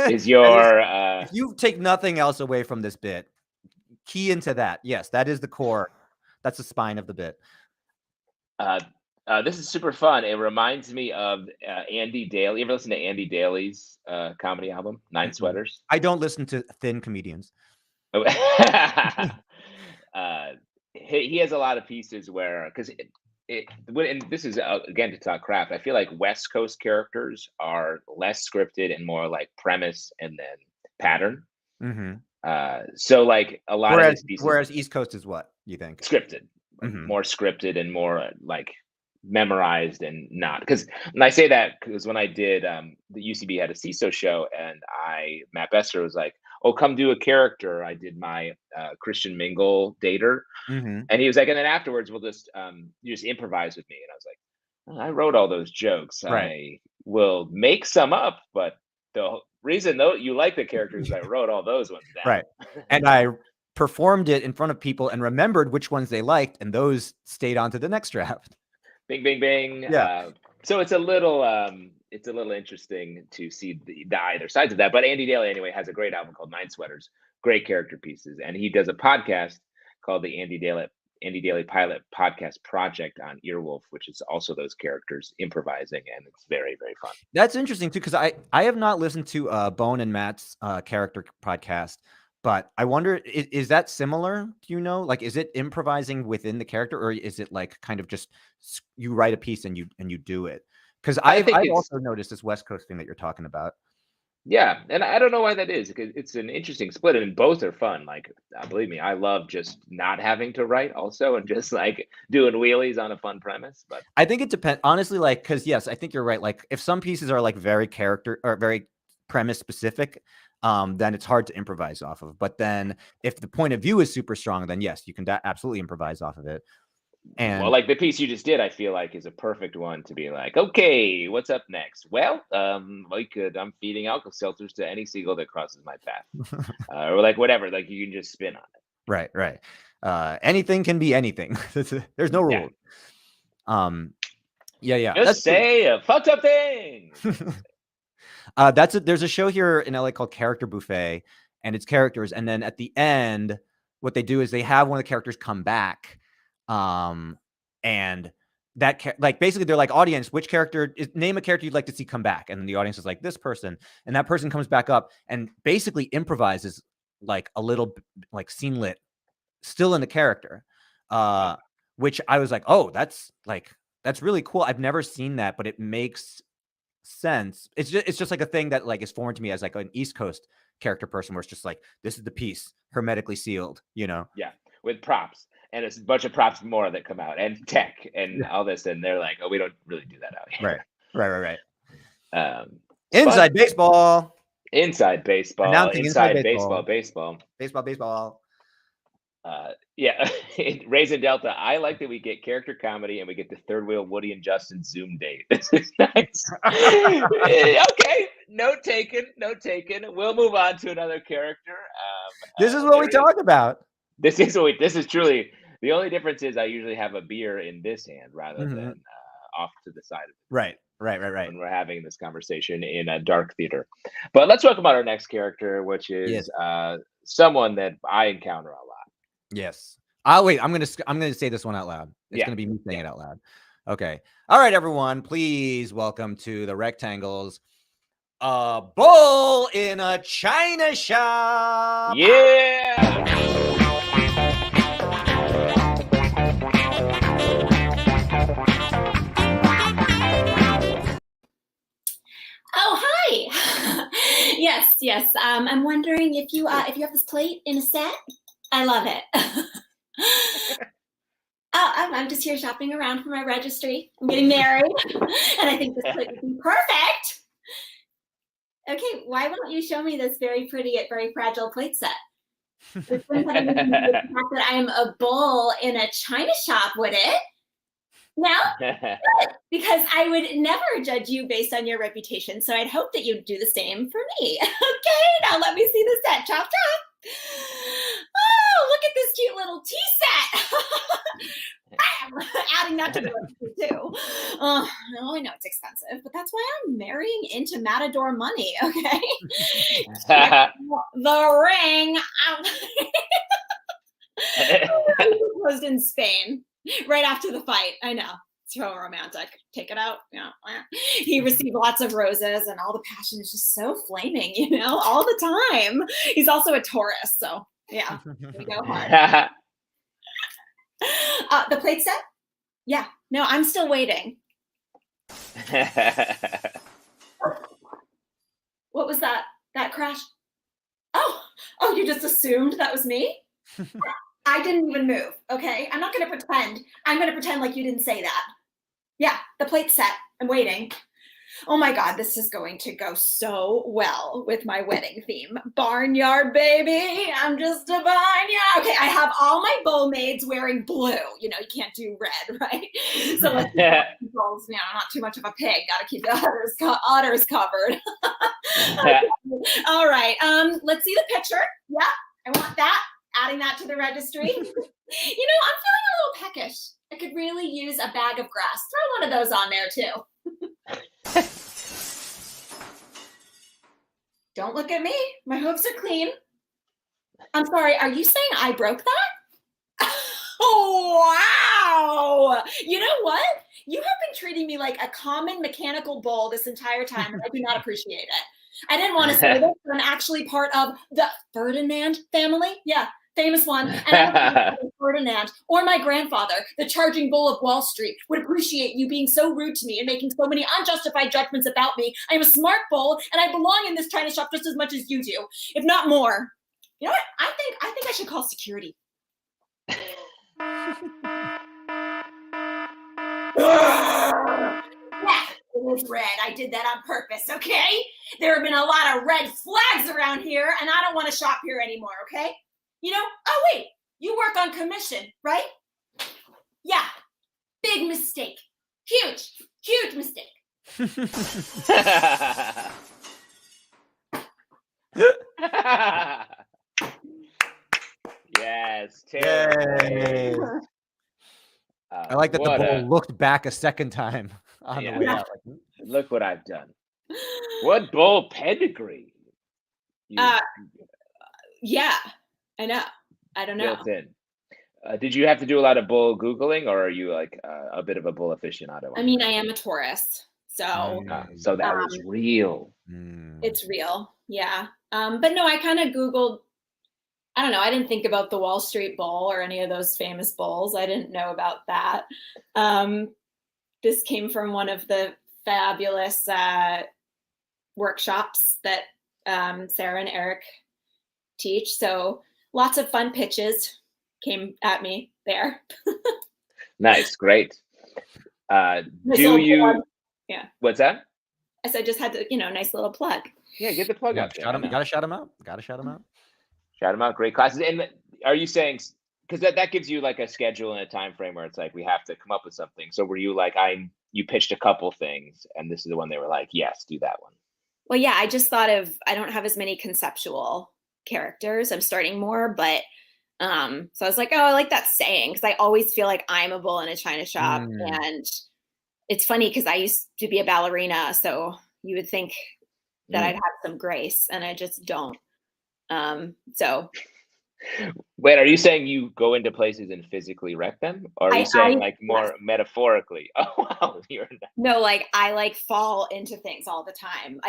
Is your if you take nothing else away from this bit, key into that. Yes, that is the core. That's the spine of the bit. This is super fun. It reminds me of Andy Daly. You ever listen to Andy Daly's comedy album, Nine Sweaters? I don't listen to thin comedians. He has a lot of pieces where, because and this is again to talk craft. I feel like West Coast characters are less scripted and more like premise and then pattern. Mm-hmm. So like a lot of his pieces, whereas East Coast is what you think? Scripted, mm-hmm. More scripted and more like memorized and not. Because when I say that, because when I did the UCB had a CISO show, and Matt Besser was like, "Oh, come do a character." I did my Christian Mingle dater, mm-hmm. and he was like, and then afterwards we'll just you just improvise with me. And I was like, I wrote all those jokes. Right. I will make some up, but the reason though you like the characters, I wrote all those ones down. Right. And I performed it in front of people and remembered which ones they liked, and those stayed on to the next draft. Bing, bing, bing. Yeah. So it's a little interesting to see the either sides of that. But Andy Daly anyway has a great album called Nine Sweaters, great character pieces, and he does a podcast called the Andy Indie Daily Pilot podcast project on Earwolf, which is also those characters improvising, and it's very, very fun. That's interesting too, because I have not listened to Bone and Matt's character podcast, but I wonder, is that similar? Do you know? Like, is it improvising within the character, or is it like kind of just you write a piece and you do it? Because I've also noticed this West Coast thing that you're talking about. Yeah, and I don't know why that is, because it's an interesting split, and both are fun. Like, believe me, I love just not having to write also, and just like doing wheelies on a fun premise. But I think it depends, honestly, like, because yes, I think you're right. Like, if some pieces are like very character or very premise specific, then it's hard to improvise off of. But then if the point of view is super strong, then yes, you can absolutely improvise off of it. And well, like the piece you just did, I feel like is a perfect one to be like, okay, what's up next? Well, I'm feeding Alka-Seltzers to any seagull that crosses my path, or like whatever. Like you can just spin on it. Right. Anything can be anything. There's no rule. Yeah. Just say a fucked up thing. There's a show here in LA called Character Buffet, and it's characters, and then at the end, what they do is they have one of the characters come back. And that like basically they're like, audience, which character name a character you'd like to see come back, and then the audience is like, this person, and that person comes back up and basically improvises like a little like scenelet still in the character, which I was like, oh, that's really cool. I've never seen that, but it makes sense. It's just like a thing that like is foreign to me as like an East Coast character person, where it's just like, this is the piece hermetically sealed, Yeah, with props. And it's a bunch of props more that come out, and tech and all this, and they're like, oh, we don't really do that out here. Right. Inside baseball. Inside baseball. Announcing inside baseball. Baseball. Yeah, Raisin Delta. I like that we get character comedy and we get the third wheel Woody and Justin Zoom date. This is nice. Okay, note taken. We'll move on to another character. This is what we talk about. This is truly the only difference is I usually have a beer in this hand rather than off to the side of it. Right. When we're having this conversation in a dark theater. But let's talk about our next character, which is someone that I encounter a lot. Yes. Wait, I'm gonna say this one out loud. It's gonna be me saying it out loud. Okay. All right, everyone. Please welcome to the Rectangles, a bull in a china shop. Yeah. Oh, hi. Yes. I'm wondering if you have this plate in a set. I love it. I'm just here shopping around for my registry. I'm getting married, and I think this plate would be perfect. Okay, why won't you show me this very pretty yet very fragile plate set? This wouldn't have anything to do with the fact that I'm a bull in a china shop, would it? No, because I would never judge you based on your reputation. So I'd hope that you'd do the same for me. Okay, now let me see the set. Chop, chop. Oh, look at this cute little tea set. Adding that to the recipe too. I know it's expensive, but that's why I'm marrying into Matador money. Okay, the ring. Proposed in Spain right after the fight. I know. So romantic. Take it out. Yeah. He received lots of roses, and all the passion is just so flaming, all the time. He's also a Taurus, so yeah, we go hard. The plate set? Yeah. No, I'm still waiting. What was that? That crash? Oh, you just assumed that was me? I didn't even move, okay? I'm not going to pretend. I'm going to pretend like you didn't say that. Yeah, the plate's set. I'm waiting. Oh my God, this is going to go so well with my wedding theme. Barnyard, baby. I'm just a barnyard. Okay, I have all my beau maids wearing blue. You can't do red, right? So let's not too much of a pig. Got to keep the otters covered. All right, let's see the picture. Yeah, I want that. Adding that to the registry. I'm feeling a little peckish. I could really use a bag of grass. Throw one of those on there too. Don't look at me. My hooves are clean. I'm sorry. Are you saying I broke that? Wow! You know what? You have been treating me like a common mechanical bull this entire time, and I do not appreciate it. I didn't want to say this, but I'm actually part of the Ferdinand family. Yeah, famous one. And I don't Ferdinand or my grandfather, the charging bull of Wall Street, would appreciate you being so rude to me and making so many unjustified judgments about me. I am a smart bull, and I belong in this China shop just as much as you do, if not more. You know what? I think I should call security. Yeah, it was red. I did that on purpose, okay? There have been a lot of red flags around here, and I don't want to shop here anymore, okay? You know, oh wait, you work on commission, right? Yeah, big mistake. Huge mistake. Yes, Taylor. I like that the bull looked back a second time on the way out. Like, look what I've done. What bull pedigree? Yeah, I know. I don't know. Built in. Did you have to do a lot of bull Googling, or are you like a bit of a bull aficionado? I mean, I am a Taurus, so so that was real. It's real, yeah. But no, I kind of Googled. I don't know. I didn't think about the Wall Street Bull or any of those famous bulls. I didn't know about that. This came from one of the fabulous workshops that Sarah and Eric teach. So lots of fun pitches came at me there. Nice, great. Do you? Yeah. What's that? I said just had to, nice little plug. Yeah, get the plug out there. You gotta shout him out. Shout him out. Great classes. And are you saying, because that gives you like a schedule and a time frame where it's like we have to come up with something. So were you like you pitched a couple things and this is the one they were like, yes, do that one. Well, yeah, I just thought I don't have as many conceptual characters. I'm starting more, but so I was like, oh, I like that saying because I always feel like I'm a bull in a china shop. And it's funny because I used to be a ballerina, so you would think that I'd have some grace, and I just don't. So wait, are you saying you go into places and physically wreck them, or are you saying like more metaphorically? Oh wow, no, like I like fall into things all the time.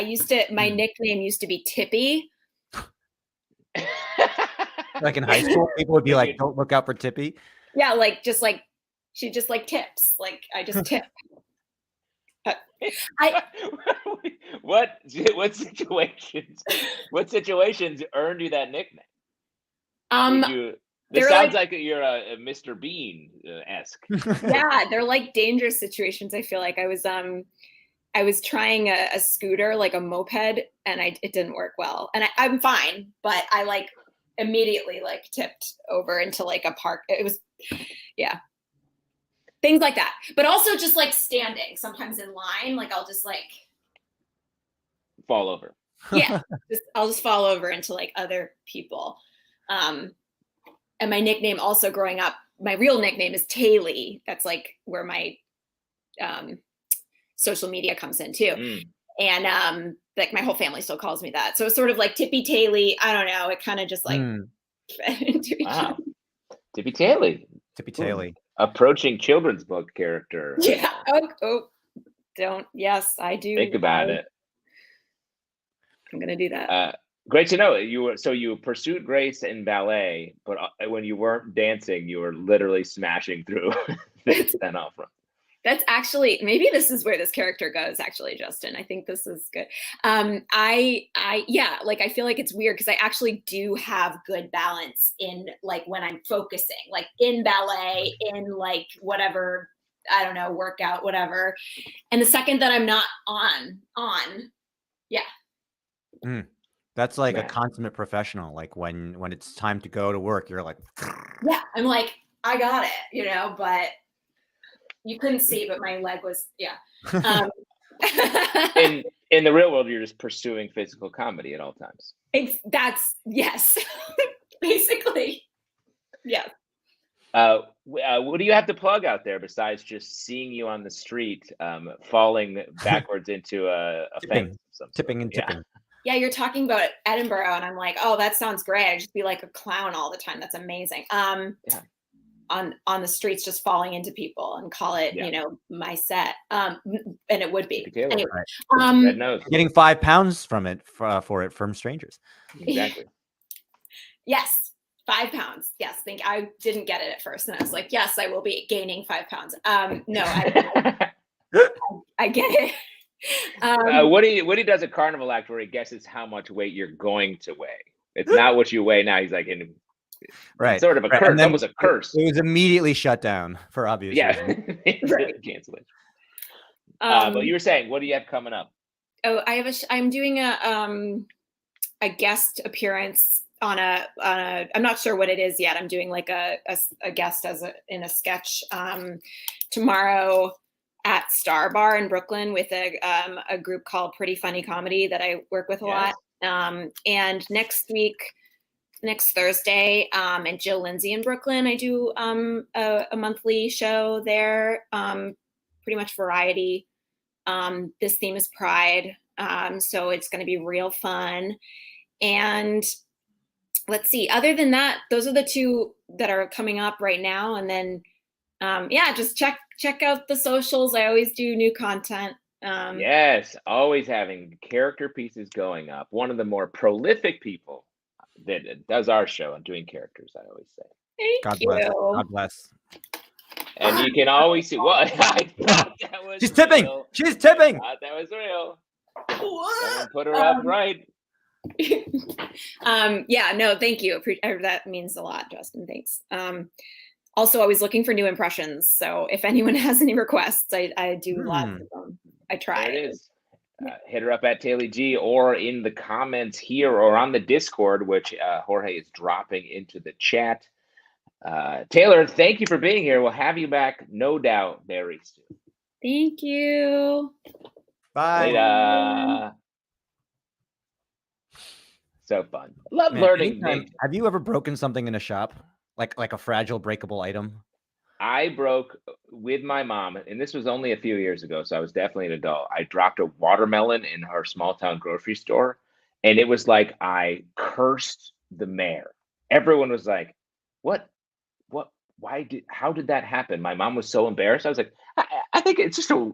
My nickname used to be Tippy. Like in high school, people would be like, "Don't look out for Tippy." Yeah, she just like tips. Like I just tip. What situations earned you that nickname? This sounds like you're a Mr. Bean esque. Yeah, they're like dangerous situations. I feel like I was trying a scooter, like a moped, and it didn't work well. And I'm fine, but I like immediately like tipped over into like a park. It was, yeah. Things like that, but also just like standing sometimes in line, like I'll just like fall over. Yeah, I'll just fall over into like other people. And my nickname also growing up, my real nickname is Taylor. That's like where my social media comes in too. And like my whole family still calls me that. So it's sort of like Tippy Taylor. I don't know. It kind of just like fed into each other. Tippy Taylor. Tippy Taylor. Approaching children's book character. Yeah. Don't. Yes, I do. Think about it. I'm gonna do that. Great to know. You pursued grace in ballet, but when you weren't dancing, you were literally smashing through things then off front. That's actually, maybe this is where this character goes, actually, Justin. I think this is good. I feel like it's weird because I actually do have good balance in like when I'm focusing, like in ballet, in like whatever, I don't know, workout, whatever. And the second that I'm not on, yeah. That's like a consummate professional. Like when it's time to go to work, you're like, yeah, I'm like, I got it, but you couldn't see, but my leg was, yeah. In the real world, you're just pursuing physical comedy at all times. Yes, basically. Yeah. What do you have to plug out there besides just seeing you on the street, falling backwards into a fence? Tipping. Yeah, you're talking about Edinburgh, and I'm like, oh, that sounds great. I'd just be like a clown all the time. That's amazing. on the streets just falling into people and call it, my set. And it would be. Anyway, Red nose. Getting £5 from it for it from strangers. Exactly. Yes, £5. Yes, I didn't get it at first, and I was like, yes, I will be gaining £5. No, I get it. Woody does a carnival act where he guesses how much weight you're going to weigh. It's not what you weigh now. He's like, sort of a curse. Almost a curse. It was immediately shut down for obvious reasons. Cancel it. But you were saying, what do you have coming up? Oh, I'm doing a guest appearance on I'm not sure what it is yet. I'm doing like a guest in a sketch tomorrow at Star Bar in Brooklyn with a group called Pretty Funny Comedy that I work with a lot. And next Thursday, and Jill Lindsay in Brooklyn, I do a monthly show there, pretty much variety. This theme is Pride, so it's going to be real fun. And let's see, other than that, those are the two that are coming up right now. And then, just check out the socials. I always do new content. Yes, always having character pieces going up. One of the more prolific people that does our show and doing characters, I always say. God bless. God bless. And you can always see what I thought that was. She's tipping. Real. She's tipping. I thought that was real. What? Put her up right. No, thank you. That means a lot, Justin. Thanks. Also, always looking for new impressions. So if anyone has any requests, I do lots of them. I try. There it is. Hit her up at Taylor G or in the comments here or on the Discord, which Jorge is dropping into the chat. Taylor, thank you for being here. We'll have you back, no doubt, very soon. Thank you. Bye. Later. So fun. Love learning. Have you ever broken something in a shop? Like a fragile, breakable item? I broke with my mom, and this was only a few years ago, so I was definitely an adult. I dropped a watermelon in her small town grocery store, and it was like I cursed the mayor. Everyone was like, what, how did that happen? My mom was so embarrassed. I was like, I think it's just a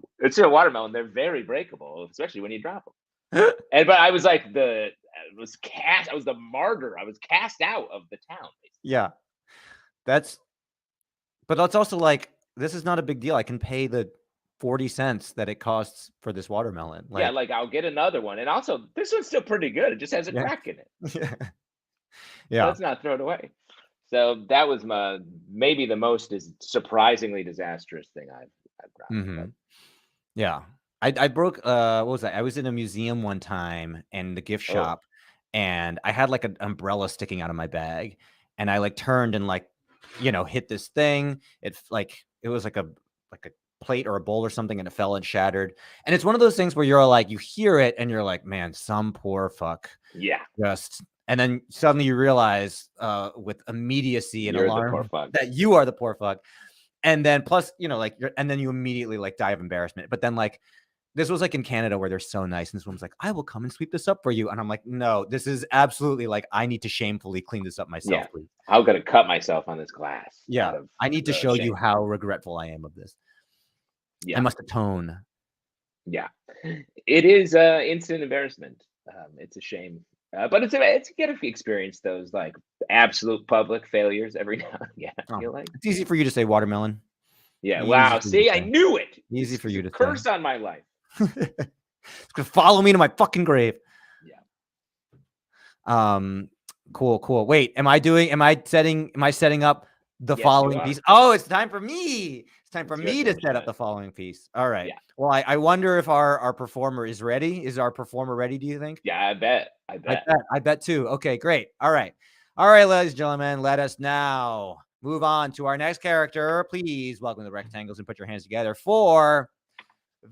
watermelon. They're very breakable, especially when you drop them. But I was like, I was the martyr. I was cast out of the town. Basically. Yeah. But that's also like, this is not a big deal. I can pay the 40 cents that it costs for this watermelon. I'll get another one. And also, this one's still pretty good. It just has a crack in it. Yeah. Let's not throw it away. So that was maybe the most surprisingly disastrous thing I've grabbed. Yeah. I broke, what was that? I was in a museum one time in the gift shop, and I had like an umbrella sticking out of my bag, and I turned and hit this thing. It was like a plate or a bowl or something, and it fell and shattered. And it's one of those things where you're like, you hear it and you're like, man, some poor fuck. Yeah. And then suddenly you realize with immediacy and alarm that you are the poor fuck. And then plus, and then you immediately die of embarrassment. But then this was in Canada where they're so nice. And this woman's like, I will come and sweep this up for you. And I'm like, no, this is absolutely I need to shamefully clean this up myself. Yeah. I'm going to cut myself on this glass. Yeah. I need to show you how regretful I am of this. Yeah. I must atone. Yeah. It is instant embarrassment. It's a shame. But it's good if you experience those absolute public failures every now and again. I feel like it's easy for you to say watermelon. Yeah. Wow. See, I knew it. Easy for you to curse on my life. It's gonna follow me to my fucking grave. Yeah. Cool. Wait, am I setting up the following piece? Oh, it's time for me. It's time for me to set up the following piece. All right. Yeah. Well, I wonder if our performer is ready. Is our performer ready, do you think? Yeah, I bet too. Okay, great. All right, ladies and gentlemen, let us now move on to our next character. Please welcome the rectangles and put your hands together for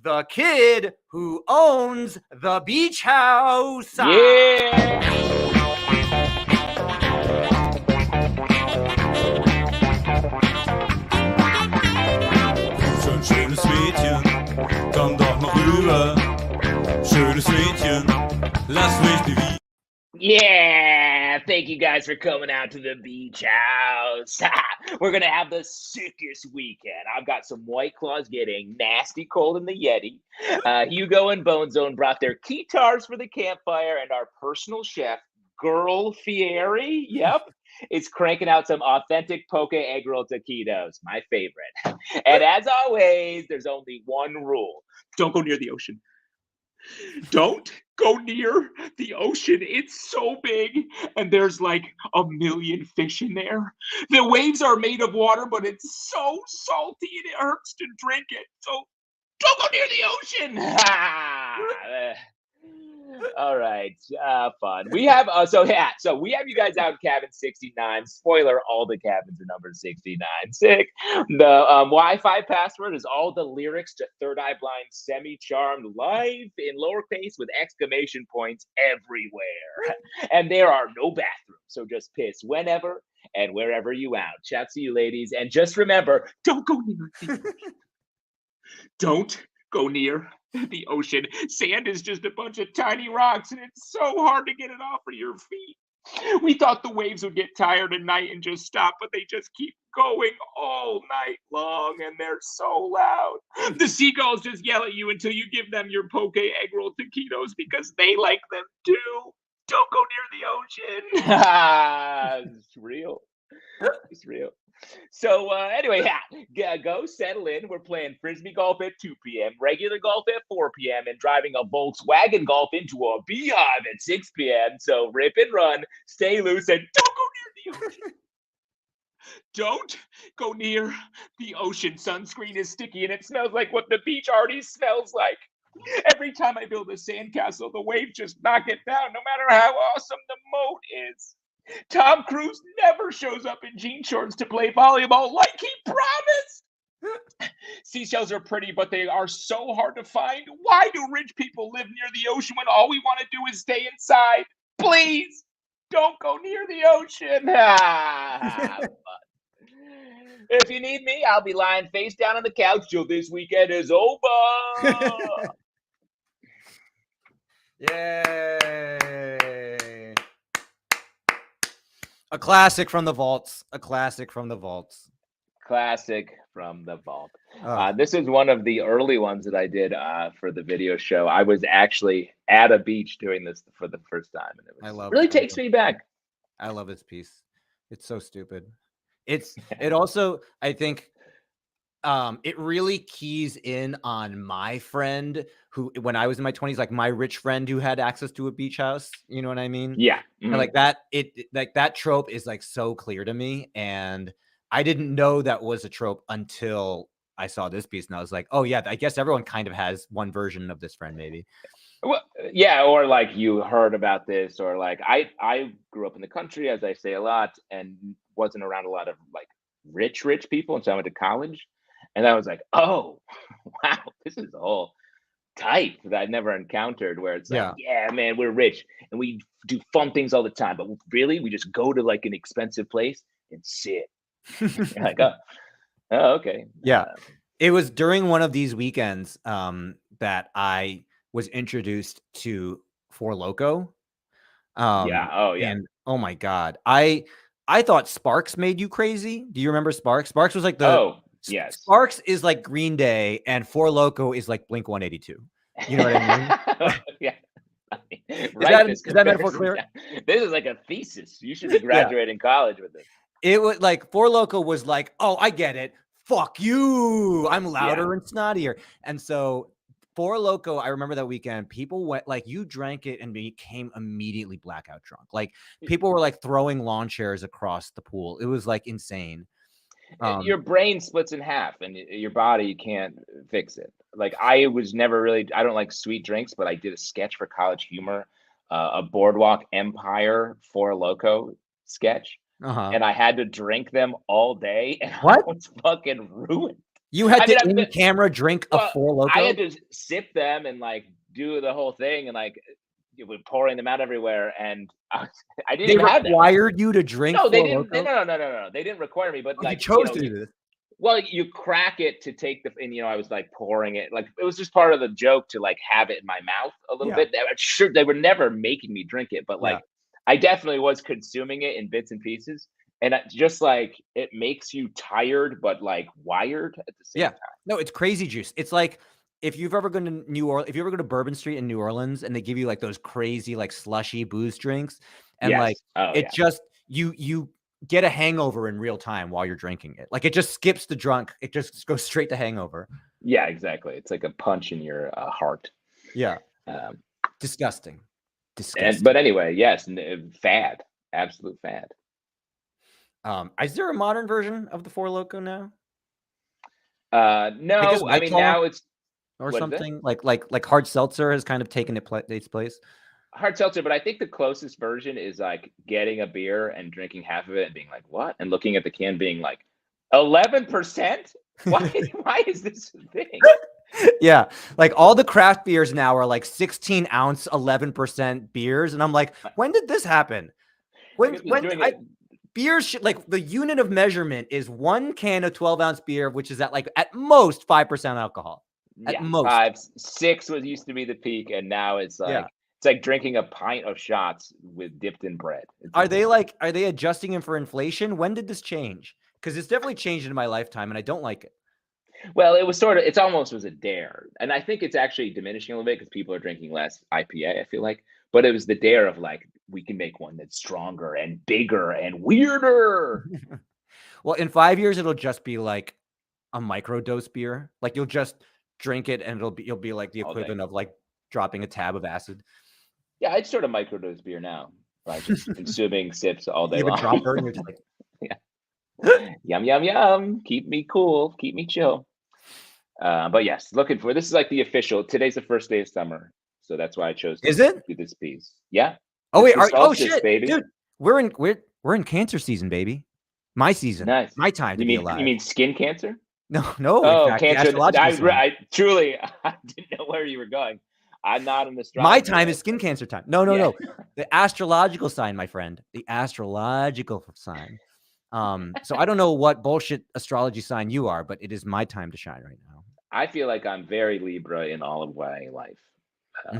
the kid who owns the beach house. Yeah. Schönes Mädchen, komm doch noch rüber. Schönes Mädchen, lass mich nie wieder. Yeah, thank you guys for coming out to the beach house. We're gonna have the sickest weekend. I've got some White Claws getting nasty cold in the Yeti. Hugo and Bone Zone brought their guitars for the campfire, and our personal chef, Girl Fieri, yep, is cranking out some authentic poke egg roll taquitos, my favorite. And as always, there's only one rule: don't go near the ocean. Don't go near the ocean. It's so big, and there's like a million fish in there. The waves are made of water, but it's so salty and it hurts to drink it. So don't go near the ocean. All right, fun. We have so we have you guys out in cabin 69. Spoiler: all the cabins are numbered 69. Sick. The Wi-Fi password is all the lyrics to Third Eye Blind Semi-Charmed Life in lowercase with exclamation points everywhere. And there are no bathrooms, so just piss whenever and wherever you out. Shout to you, ladies, and just remember: don't go near the ocean. Don't go near the ocean. Sand is just a bunch of tiny rocks, and it's so hard to get it off of your feet. We thought the waves would get tired at night and just stop, but they just keep going all night long, and they're so loud. The seagulls just yell at you until you give them your poke egg roll taquitos because they like them too. Don't go near the ocean. It's real. It's real. So anyway, go settle in. We're playing frisbee golf at 2 p.m., regular golf at 4 p.m., and driving a Volkswagen Golf into a beehive at 6 p.m. So rip and run, stay loose, and don't go near the ocean. Don't go near the ocean. Sunscreen is sticky, and it smells like what the beach already smells like. Every time I build a sandcastle, the waves just knock it down, no matter how awesome the moat is. Tom Cruise never shows up in jean shorts to play volleyball like he promised. Seashells are pretty, but they are so hard to find. Why do rich people live near the ocean when all we want to do is stay inside? Please, don't go near the ocean. If you need me, I'll be lying face down on the couch till this weekend is over. Yay! A classic from the vaults. A classic from the vaults. Classic from the vault. This is one of the early ones that I did for the video show. I was actually at a beach doing this for the first time, and it really takes me back. I love this piece. It's so stupid. It also, I think, it really keys in on my friend who, when I was in my 20s, like my rich friend who had access to a beach house. You know what I mean? Yeah. Mm-hmm. And like that, like that trope is like so clear to me. And I didn't know that was a trope until I saw this piece. And I was like, oh yeah, I guess everyone kind of has one version of this friend, maybe. Well, yeah, or like you heard about this, or like I grew up in the country, as I say a lot, and wasn't around a lot of like rich people. And so I went to college. And I was like, oh, wow, this is a whole type that I'd never encountered where it's like, yeah, man, we're rich and we do fun things all the time. But really, we just go to like an expensive place and sit. Like, oh, okay. Yeah. It was during one of these weekends that I was introduced to Four Loko. Yeah. Oh, yeah. And oh, my God. I thought Sparks made you crazy. Do you remember Sparks? Sparks was like the... Oh. Yes. Sparks is like Green Day and Four Loko is like Blink 182. You know what I mean? Yeah. Is that metaphor clear? This is like a thesis. You should be graduating college with this. It was like Four Loko was like, oh, I get it. Fuck you. I'm louder and snottier. And so Four Loko, I remember that weekend, people went like, you drank it and became immediately blackout drunk. Like people were like throwing lawn chairs across the pool. It was like insane. Your brain splits in half and your body can't fix it. Like I was never really, I don't like sweet drinks, but I did a sketch for College Humor, a Boardwalk Empire Four Loko sketch. And I had to drink them all day and I was fucking ruined. You had to in-camera drink a Four Loko? I had to sip them and like do the whole thing and like pouring them out everywhere, and I didn't even have that. They required you to drink? No, they didn't. No. They didn't require me, but like you chose to do this. Well, you crack it to take the, and I was like pouring it, like it was just part of the joke to like have it in my mouth a little bit. Sure, they were never making me drink it, but like I definitely was consuming it in bits and pieces, and just like it makes you tired, but like wired at the same Yeah. time. No, it's crazy juice. It's like if you've ever gone to New Orleans, if you ever go to Bourbon Street in New Orleans and they give you like those crazy like slushy booze drinks, and Yes. like Oh it yeah. just you get a hangover in real time while you're drinking it. Like it just skips the drunk. It just goes straight to hangover. Yeah, exactly. It's like a punch in your heart. Yeah. Um, Disgusting. but anyway, yes, fad, absolute fad. Is there a modern version of the Four Loko now? No, I mean now it's or something like hard seltzer has kind of taken its place. Hard seltzer, but I think the closest version is like getting a beer and drinking half of it and being like, "What?" and looking at the can, being like, 11%. Why is this a thing? Yeah, like all the craft beers now are like 16-ounce, 11% beers, and I'm like, when did this happen? Beers should, like the unit of measurement is 1 can of 12-ounce beer, which is at most 5% alcohol. At most 5, 6 was used to be the peak, and now it's like it's like drinking a pint of shots with dipped in bread. Are they adjusting them for inflation? When did this change? Because it's definitely changed in my lifetime, and I don't like it. Well, it's almost was a dare, and I think it's actually diminishing a little bit because people are drinking less IPA, I feel like, but it was the dare of like, we can make one that's stronger and bigger and weirder. Well, in 5 years, it'll just be like a microdose beer. Like you'll just drink it and you'll be like the equivalent of like dropping a tab of acid. Yeah, I'd sort of microdose beer now by just consuming sips all day You have long. a dropper and you're just like, yum, yum, yum. Keep me cool. Keep me chill. But yes, this is like the official. Today's the first day of summer, so that's why I chose to do this piece. Yeah. Oh wait, shit, baby. Dude, we're in Cancer season, baby. My season. Nice. My time to be alive. You mean skin cancer? No. Oh, in fact, cancer. I truly I didn't know where you were going. I'm not an astrologer. My time is skin cancer time. No. The astrological sign, my friend. The astrological sign. So I don't know what bullshit astrology sign you are, but it is my time to shine right now. I feel like I'm very Libra in all of my life.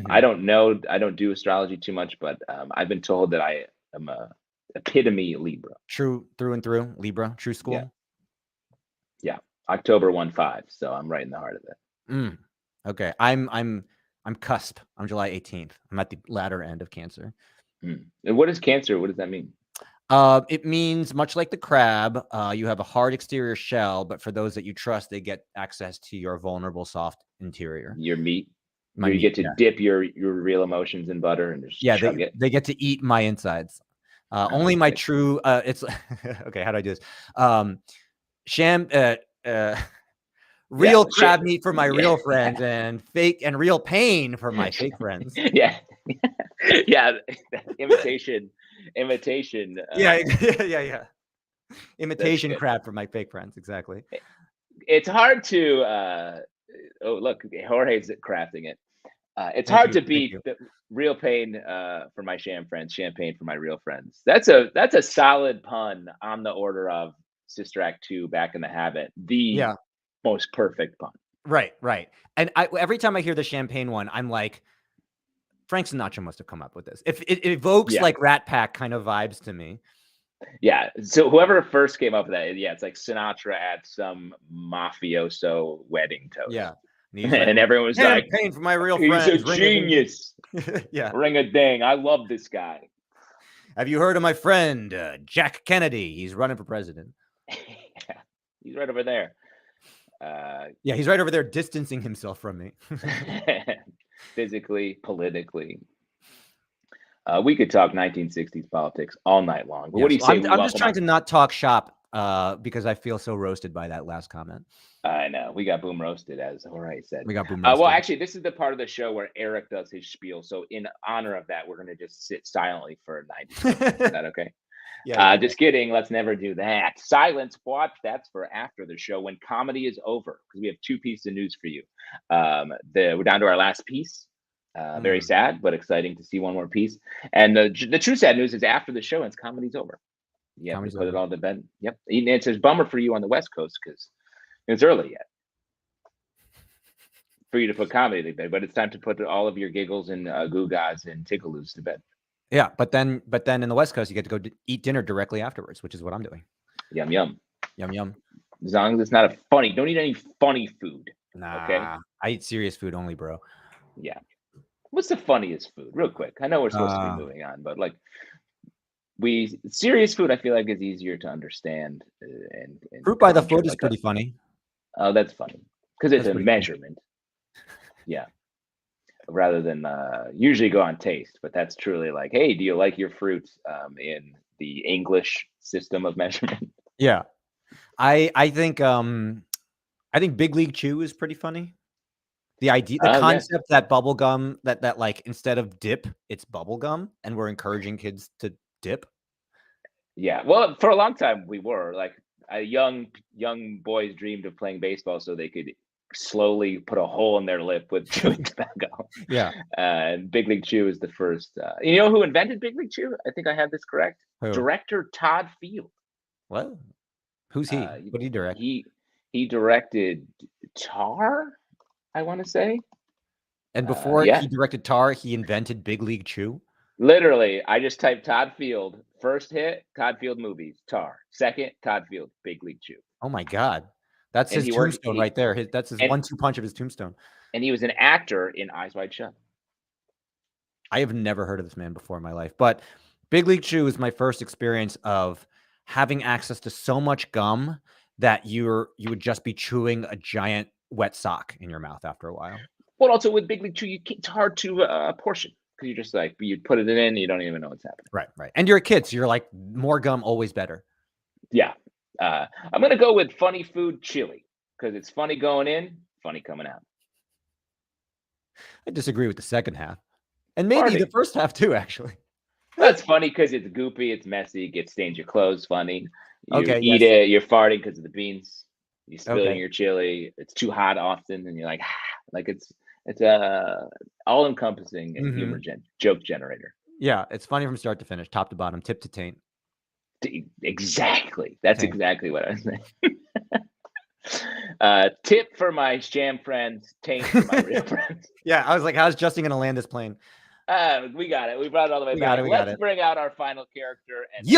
I don't know. I don't do astrology too much, but I've been told that I am a epitome Libra. True through and through, Libra, true school. Yeah. October 1/5, so I'm right in the heart of it. Okay, I'm cusp. I'm July 18th. I'm at the latter end of Cancer. And what is Cancer? What does that mean? It means much like the crab, you have a hard exterior shell, but for those that you trust, they get access to your vulnerable, soft interior. Your meat. You get to dip your real emotions in butter and just chug it. They get to eat my insides. Only my true. It's okay. How do I do this? Real crab meat for my real friends, and fake and real pain for my fake friends. Yeah. Imitation. Yeah. Imitation crab for my fake friends. Exactly. It's hard to. Oh, look, Jorge's crafting it. It's hard to beat the real pain for my sham friends, champagne for my real friends. That's a solid pun on the order of Sister Act 2, Back in the Habit. Most perfect pun. Right. And every time I hear the champagne one, I'm like, Frank Sinatra must have come up with this. If it evokes like Rat Pack kind of vibes to me. Yeah. So whoever first came up with that, it's like Sinatra at some mafioso wedding toast. Yeah. And everyone was like, "Pain for my real friends. He's a genius." Yeah. Ring a ding. I love this guy. Have you heard of my friend Jack Kennedy? He's running for president. Yeah, he's right over there. He's right over there distancing himself from me. Physically, politically. We could talk 1960s politics all night long. But what do you say? I'm just trying to not talk shop because I feel so roasted by that last comment. I know. We got boom roasted, as Jorge said. We got boom roasted. Well, actually, this is the part of the show where Eric does his spiel. So in honor of that, we're going to just sit silently for 90 seconds. Is that okay? Just kidding. Let's never do that. Silence. Watch. That's for after the show when comedy is over, because we have 2 pieces of news for you. We're down to our last piece. Very sad, but exciting to see one more piece. And the true sad news is after the show ends, comedy's over. Yeah, we put it all to bed. Yep. And it's a bummer for you on the West Coast because it's early yet for you to put comedy to bed, but it's time to put all of your giggles and goo-gaws and tickaloos to bed. Yeah, but then in the West Coast, you get to go eat dinner directly afterwards, which is what I'm doing. Yum yum. Yum yum. As long as it's not a funny. Don't eat any funny food. Nah, okay. I eat serious food only, bro. Yeah. What's the funniest food? Real quick. I know we're supposed to be moving on, but like serious food, I feel like is easier to understand. And Fruit by the conjure, foot is like pretty funny. Oh, that's funny because it's That's a pretty measurement. Yeah. Rather than usually go on taste, but that's truly like, hey, do you like your fruits in the English system of measurement? Yeah, I think Big League Chew is pretty funny. The idea, the Oh, yeah. concept that bubble gum, that like instead of dip, it's bubble gum, and we're encouraging kids to dip. Yeah, well, for a long time we were like young boys dreamed of playing baseball so they could slowly put a hole in their lip with chewing tobacco. Yeah. And Big League Chew is the first. You know who invented Big League Chew? I think I have this correct. Who? Director Todd Field. What? Who's he? What did he direct? He directed Tar, I want to say. And before yeah. he directed Tar, he invented Big League Chew. Literally, I just typed Todd Field. First hit, Todd Field movies, Tar. Second, Todd Field, Big League Chew. Oh my God. That's his tombstone right there. That's his 1-2 punch of his tombstone. And he was an actor in Eyes Wide Shut. I have never heard of this man before in my life, but Big League Chew is my first experience of having access to so much gum that you would just be chewing a giant wet sock in your mouth after a while. Well, also with Big League Chew, it's hard to portion because you're just like, you put it in, you don't even know what's happening. Right. And you're a kid, so you're like, more gum, always better. Yeah. I'm going to go with funny food chili because it's funny going in, funny coming out. I disagree with the second half. And maybe the first half too, actually. That's funny because it's goopy, it's messy, it stains your clothes, funny. You eat yes. it, you're farting because of the beans. You spill your chili. It's too hot often, and you're like, like it's all encompassing and humor joke generator. Yeah, it's funny from start to finish, top to bottom, tip to taint. Exactly. That's exactly what I was saying. Tip for my sham friends, taint for my real friends. Yeah, I was like, how's Justin going to land this plane? We got it. We brought it all the way back. Let's bring out our final character and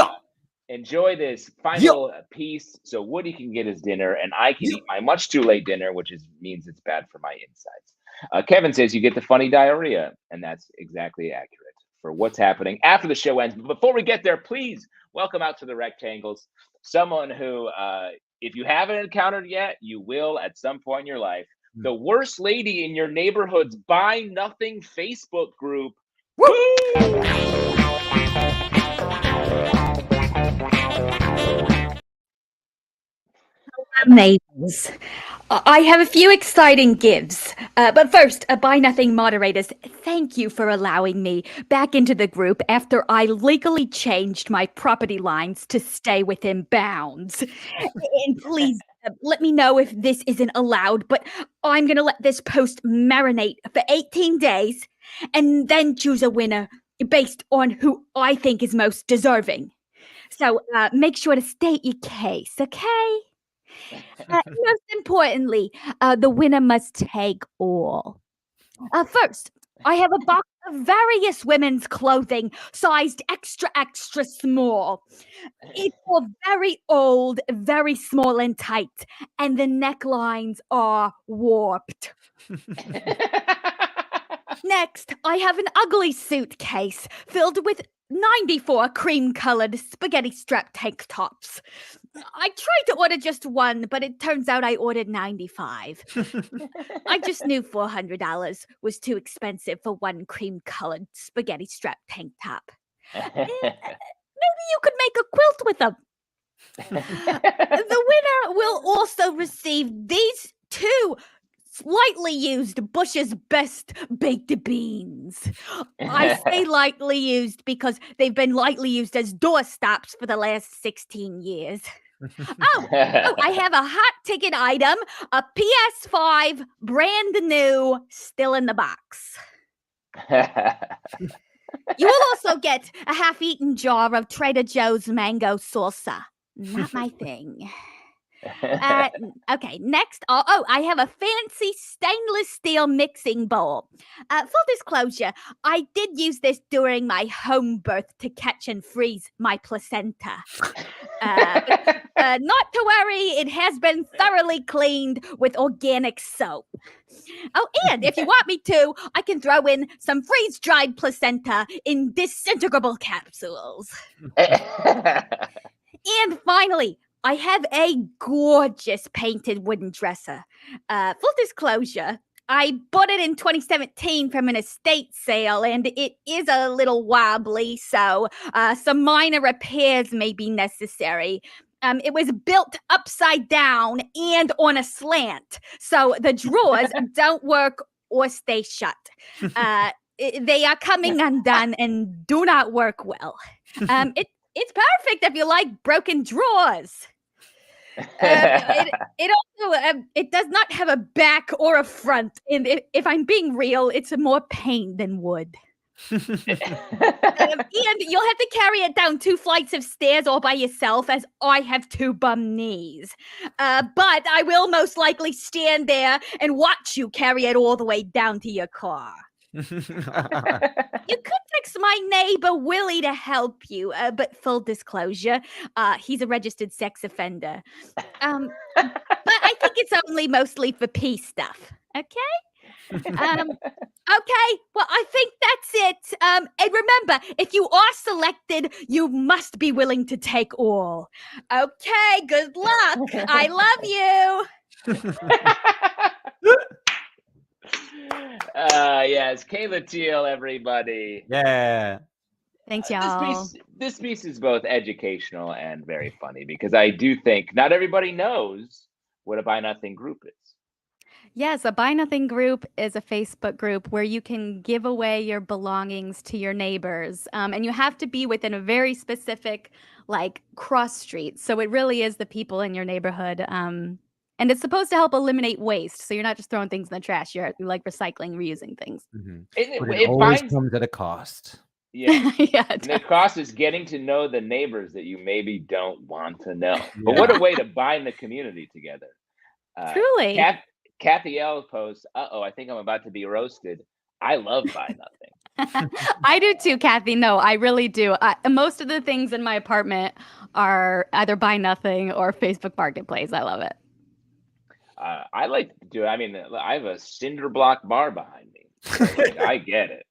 enjoy this final piece so Woody can get his dinner and I can eat my much too late dinner, which means it's bad for my insides. Kevin says you get the funny diarrhea, and that's exactly accurate for what's happening after the show ends. But before we get there, please welcome out to the Rectangles someone who, if you haven't encountered yet, you will at some point in your life. The worst lady in your neighborhood's Buy Nothing Facebook group. Woo! Neighbors. I have a few exciting gives, but first, Buy Nothing moderators, thank you for allowing me back into the group after I legally changed my property lines to stay within bounds. And please let me know if this isn't allowed, but I'm going to let this post marinate for 18 days and then choose a winner based on who I think is most deserving. So make sure to state your case, okay? Most importantly, the winner must take all. First, I have a box of various women's clothing sized extra, extra small. It's for very old, very small and tight, and the necklines are warped. Next, I have an ugly suitcase filled with 94 cream-colored spaghetti strap tank tops. I tried to order just one, but it turns out I ordered 95. I just knew $400 was too expensive for one cream-colored spaghetti strap tank top. Maybe you could make a quilt with them. The winner will also receive these two lightly used Bush's Best Baked Beans. I say lightly used because they've been lightly used as doorstops for the last 16 years. I have a hot ticket item, a PS5, brand new, still in the box. You will also get a half-eaten jar of Trader Joe's mango salsa. Not my thing. Okay, next. Oh, I have a fancy stainless steel mixing bowl. Full disclosure, I did use this during my home birth to catch and freeze my placenta. Not to worry, it has been thoroughly cleaned with organic soap. Oh, and if you want me to, I can throw in some freeze-dried placenta in disintegrable capsules. And finally, I have a gorgeous painted wooden dresser. Full disclosure, I bought it in 2017 from an estate sale, and it is a little wobbly, so some minor repairs may be necessary. It was built upside down and on a slant, so the drawers don't work or stay shut. They are coming undone and do not work well. It's perfect if you like broken drawers. It also it does not have a back or a front, and if I'm being real, it's more pain than wood. And you'll have to carry it down 2 flights of stairs all by yourself, as I have 2 bum knees. But I will most likely stand there and watch you carry it all the way down to your car. You could text my neighbor Willie to help you, but full disclosure, he's a registered sex offender. But I think it's only mostly for peace stuff. Okay. Okay. Well, I think that's it. And remember, if you are selected, you must be willing to take all. Okay. Good luck. I love you. Yes, Kayla Teal, everybody. Yeah. Thanks, y'all. This piece is both educational and very funny, because I do think not everybody knows what a Buy Nothing group is. Yes, a Buy Nothing group is a Facebook group where you can give away your belongings to your neighbors. And you have to be within a very specific, like, cross street. So it really is the people in your neighborhood. And it's supposed to help eliminate waste. So you're not just throwing things in the trash. You're like recycling, reusing things. Mm-hmm. But it always comes at a cost. Yeah. Yeah. And the cost is getting to know the neighbors that you maybe don't want to know. But what a way to bind the community together. Truly. Kathy L posts, I think I'm about to be roasted. I love Buy Nothing. I do too, Kathy. No, I really do. Most of the things in my apartment are either Buy Nothing or Facebook Marketplace. I love it. I like to do it. I mean, I have a cinder block bar behind me. So, like, I get it.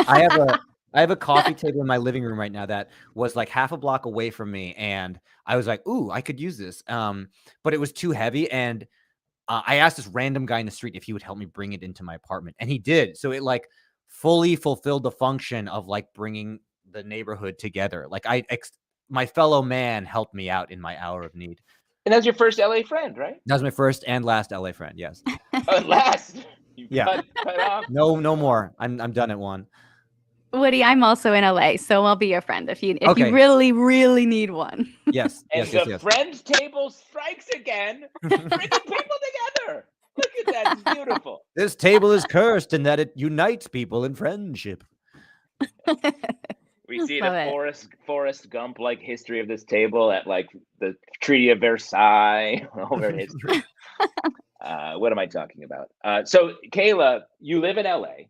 I have a coffee table in my living room right now that was like half a block away from me, and I was like, "Ooh, I could use this." But it was too heavy, and I asked this random guy in the street if he would help me bring it into my apartment, and he did. So it like fully fulfilled the function of like bringing the neighborhood together. Like my fellow man helped me out in my hour of need. And that's your first LA friend, right? That was my first and last LA friend. Yes. Last. You Yeah. cut off. No more. I'm done at one. Woody, I'm also in LA, so I'll be your friend if you Okay. you really, really need one. Yes. And yes. the friends table strikes again, bringing people together. Look at that. It's beautiful. This table is cursed in that it unites people in friendship. We see Love the it. Forrest Gump like history of this table at like the Treaty of Versailles over history. What am I talking about? So Kayla, you live in LA.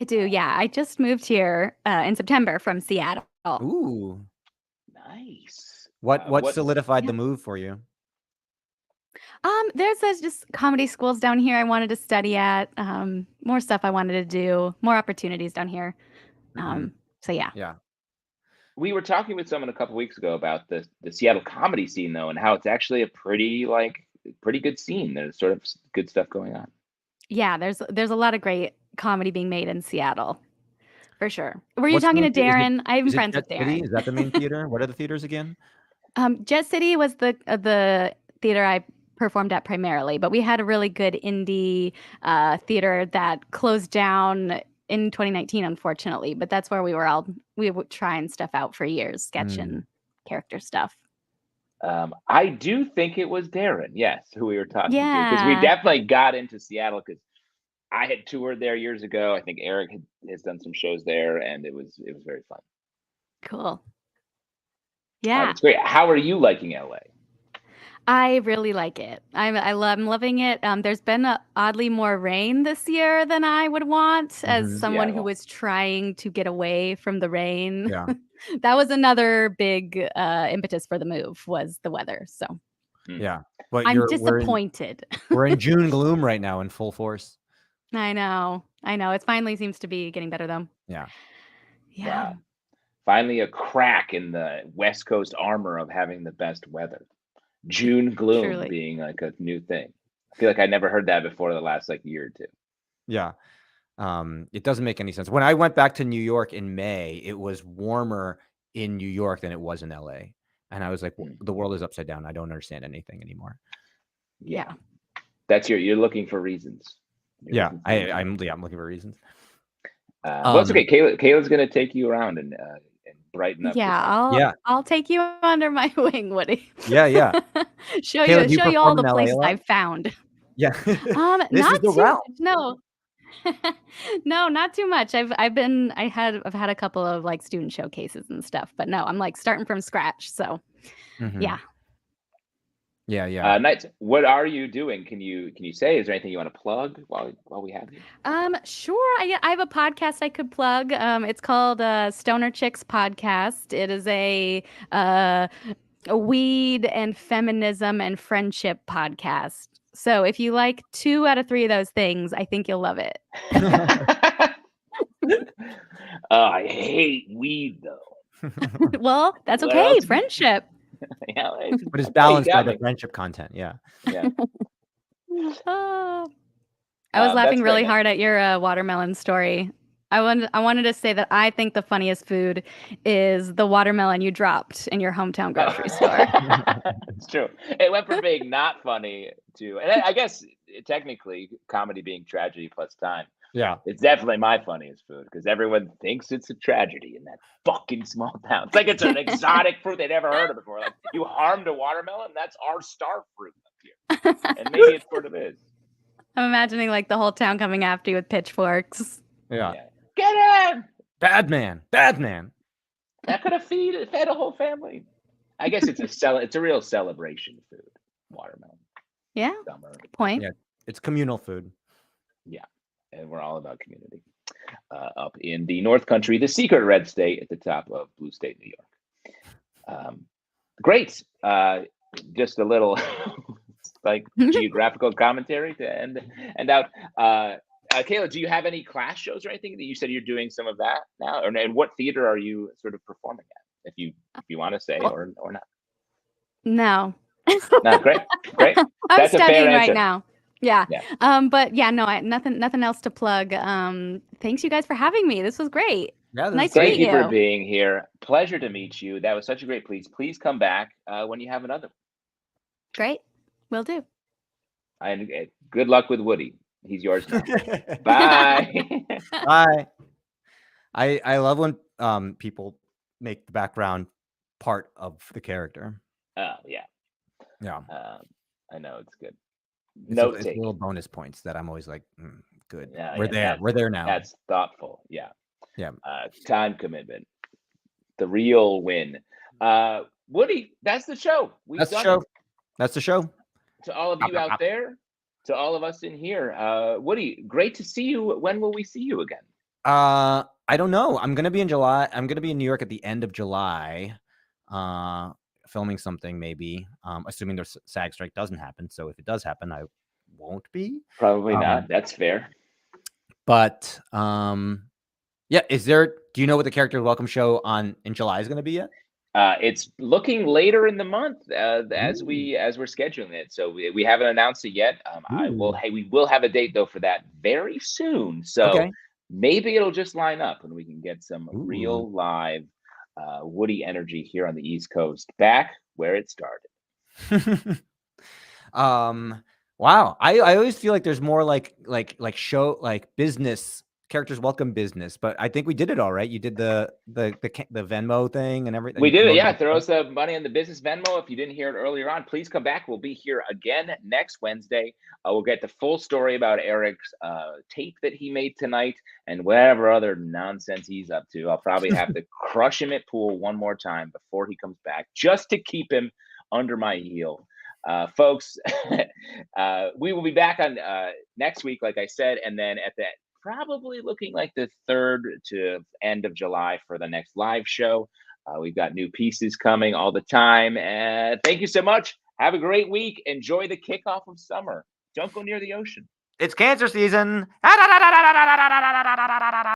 I do, yeah. I just moved here in September from Seattle. Ooh. Nice. What solidified the move for you? There's just comedy schools down here I wanted to study at. More stuff I wanted to do, more opportunities down here. So yeah. Yeah. We were talking with someone a couple weeks ago about the Seattle comedy scene, though, and how it's actually a pretty good scene. There's sort of good stuff going on. Yeah, there's a lot of great comedy being made in Seattle, for sure. Were you What's the talking to main theater? Darren? I'm Is it friends Jet with City? Darren. Is that the main theater? What are the theaters again? Jet City was the theater I performed at primarily, but we had a really good indie theater that closed down in 2019, unfortunately. But that's where we would trying stuff out for years, sketch and character stuff. I do think it was Darren, yes, who we were talking to, because we Yeah. definitely got into Seattle because I had toured there years ago. I think Eric has done some shows there, and it was very fun. Cool. Yeah. It's great. How are you liking LA? I really like it. I'm loving it. There's been oddly more rain this year than I would want as someone who Seattle. was trying to get away from the rain. Yeah. That was another big impetus for the move was the weather. So Yeah. But I'm we're disappointed. we're in June gloom right now in full force. I know. It finally seems to be getting better though. Yeah. Yeah. Wow. Finally, a crack in the West Coast armor of having the best weather. June gloom Truly. being like a new thing. I feel like I never heard that before the last like year or two. Yeah. It doesn't make any sense. When I went back to New York in May, it was warmer in New York than it was in LA. And I was like, the world is upside down. I don't understand anything anymore. Yeah. That's you're looking for reasons. I'm looking for reasons. Well, it's okay. Kayla's gonna take you around and brighten up. Yeah, I'll take you under my wing, Woody. Yeah. show Kayla, you all the places I've found. Yeah. This is the route. No. No, not too much. I've had a couple of like student showcases and stuff, but no, I'm like starting from scratch. So yeah. Nice. What are you doing? Can you say? Is there anything you want to plug while we have you? Sure. I have a podcast I could plug. It's called Stoner Chicks Podcast. It is a weed and feminism and friendship podcast. So if you like 2 out of 3 of those things, I think you'll love it. I hate weed though. Well, that's okay. Friendship. Yeah, but it's balanced by the friendship content. Yeah. I was laughing really hard at your watermelon story. I wanted to say that I think the funniest food is the watermelon you dropped in your hometown grocery store. It's true. It went from being not funny to, and I guess technically comedy being tragedy plus time. Yeah, it's definitely my funniest food because everyone thinks it's a tragedy in that fucking small town. It's like it's an exotic fruit they'd never heard of before. Like, you harmed a watermelon? That's our star fruit up here. And maybe it sort of is. I'm imagining like the whole town coming after you with pitchforks. Yeah. Get him! Bad man. That could have fed a whole family. I guess it's a real celebration food. Watermelon. Yeah. Summer. Good point. Yeah. It's communal food. Yeah. And we're all about community. Up in the North Country, the secret red state at the top of blue state, New York. Great. Just a little like geographical commentary to end out. Kayla, do you have any class shows or anything that you said you're doing some of that now? And what theater are you sort of performing at? If you want to say or not. No. No, great. I'm That's studying a fair right answer. now. Yeah. But yeah, no, nothing else to plug. Thanks you guys for having me. This was great. Yeah, nice to meet you. Thank you for being here. Pleasure to meet you. That was such a great please come back when you have another one. Great. Will do. And good luck with Woody. He's yours now. Bye. Bye. I love when people make the background part of the character. Oh yeah. I know it's good. It's little bonus points that I'm always like, good. Yeah, We're there now. That's thoughtful. Yeah. Yeah. Time commitment. The real win. Woody, that's the show. That's the show. To all of you out there, to all of us in here. Woody, great to see you. When will we see you again? I don't know. I'm gonna be in July. I'm gonna be in New York at the end of July. Filming something maybe, assuming the SAG strike doesn't happen. So if it does happen, I won't be. Probably not. That's fair. But yeah, do you know what the Character Welcome show in July is going to be yet? It's looking later in the month as we're scheduling it. So we haven't announced it yet. We will have a date though for that very soon. So maybe it'll just line up and we can get some real live Woody energy here on the East Coast, back where it started. Wow. I always feel like there's more like show like business Characters Welcome business, but I think we did it all right. You did the Venmo thing and everything. We did it. Yeah. Throw us the money on the business Venmo. If you didn't hear it earlier on, please come back. We'll be here again next Wednesday. We'll get the full story about Eric's tape that he made tonight and whatever other nonsense he's up to. I'll probably have to crush him at pool one more time before he comes back just to keep him under my heel. Folks, we will be back on next week, like I said, and then at that probably looking like the 3rd to end of July for the next live show. We've got new pieces coming all the time. And thank you so much. Have a great week. Enjoy the kickoff of summer. Don't go near the ocean. It's cancer season.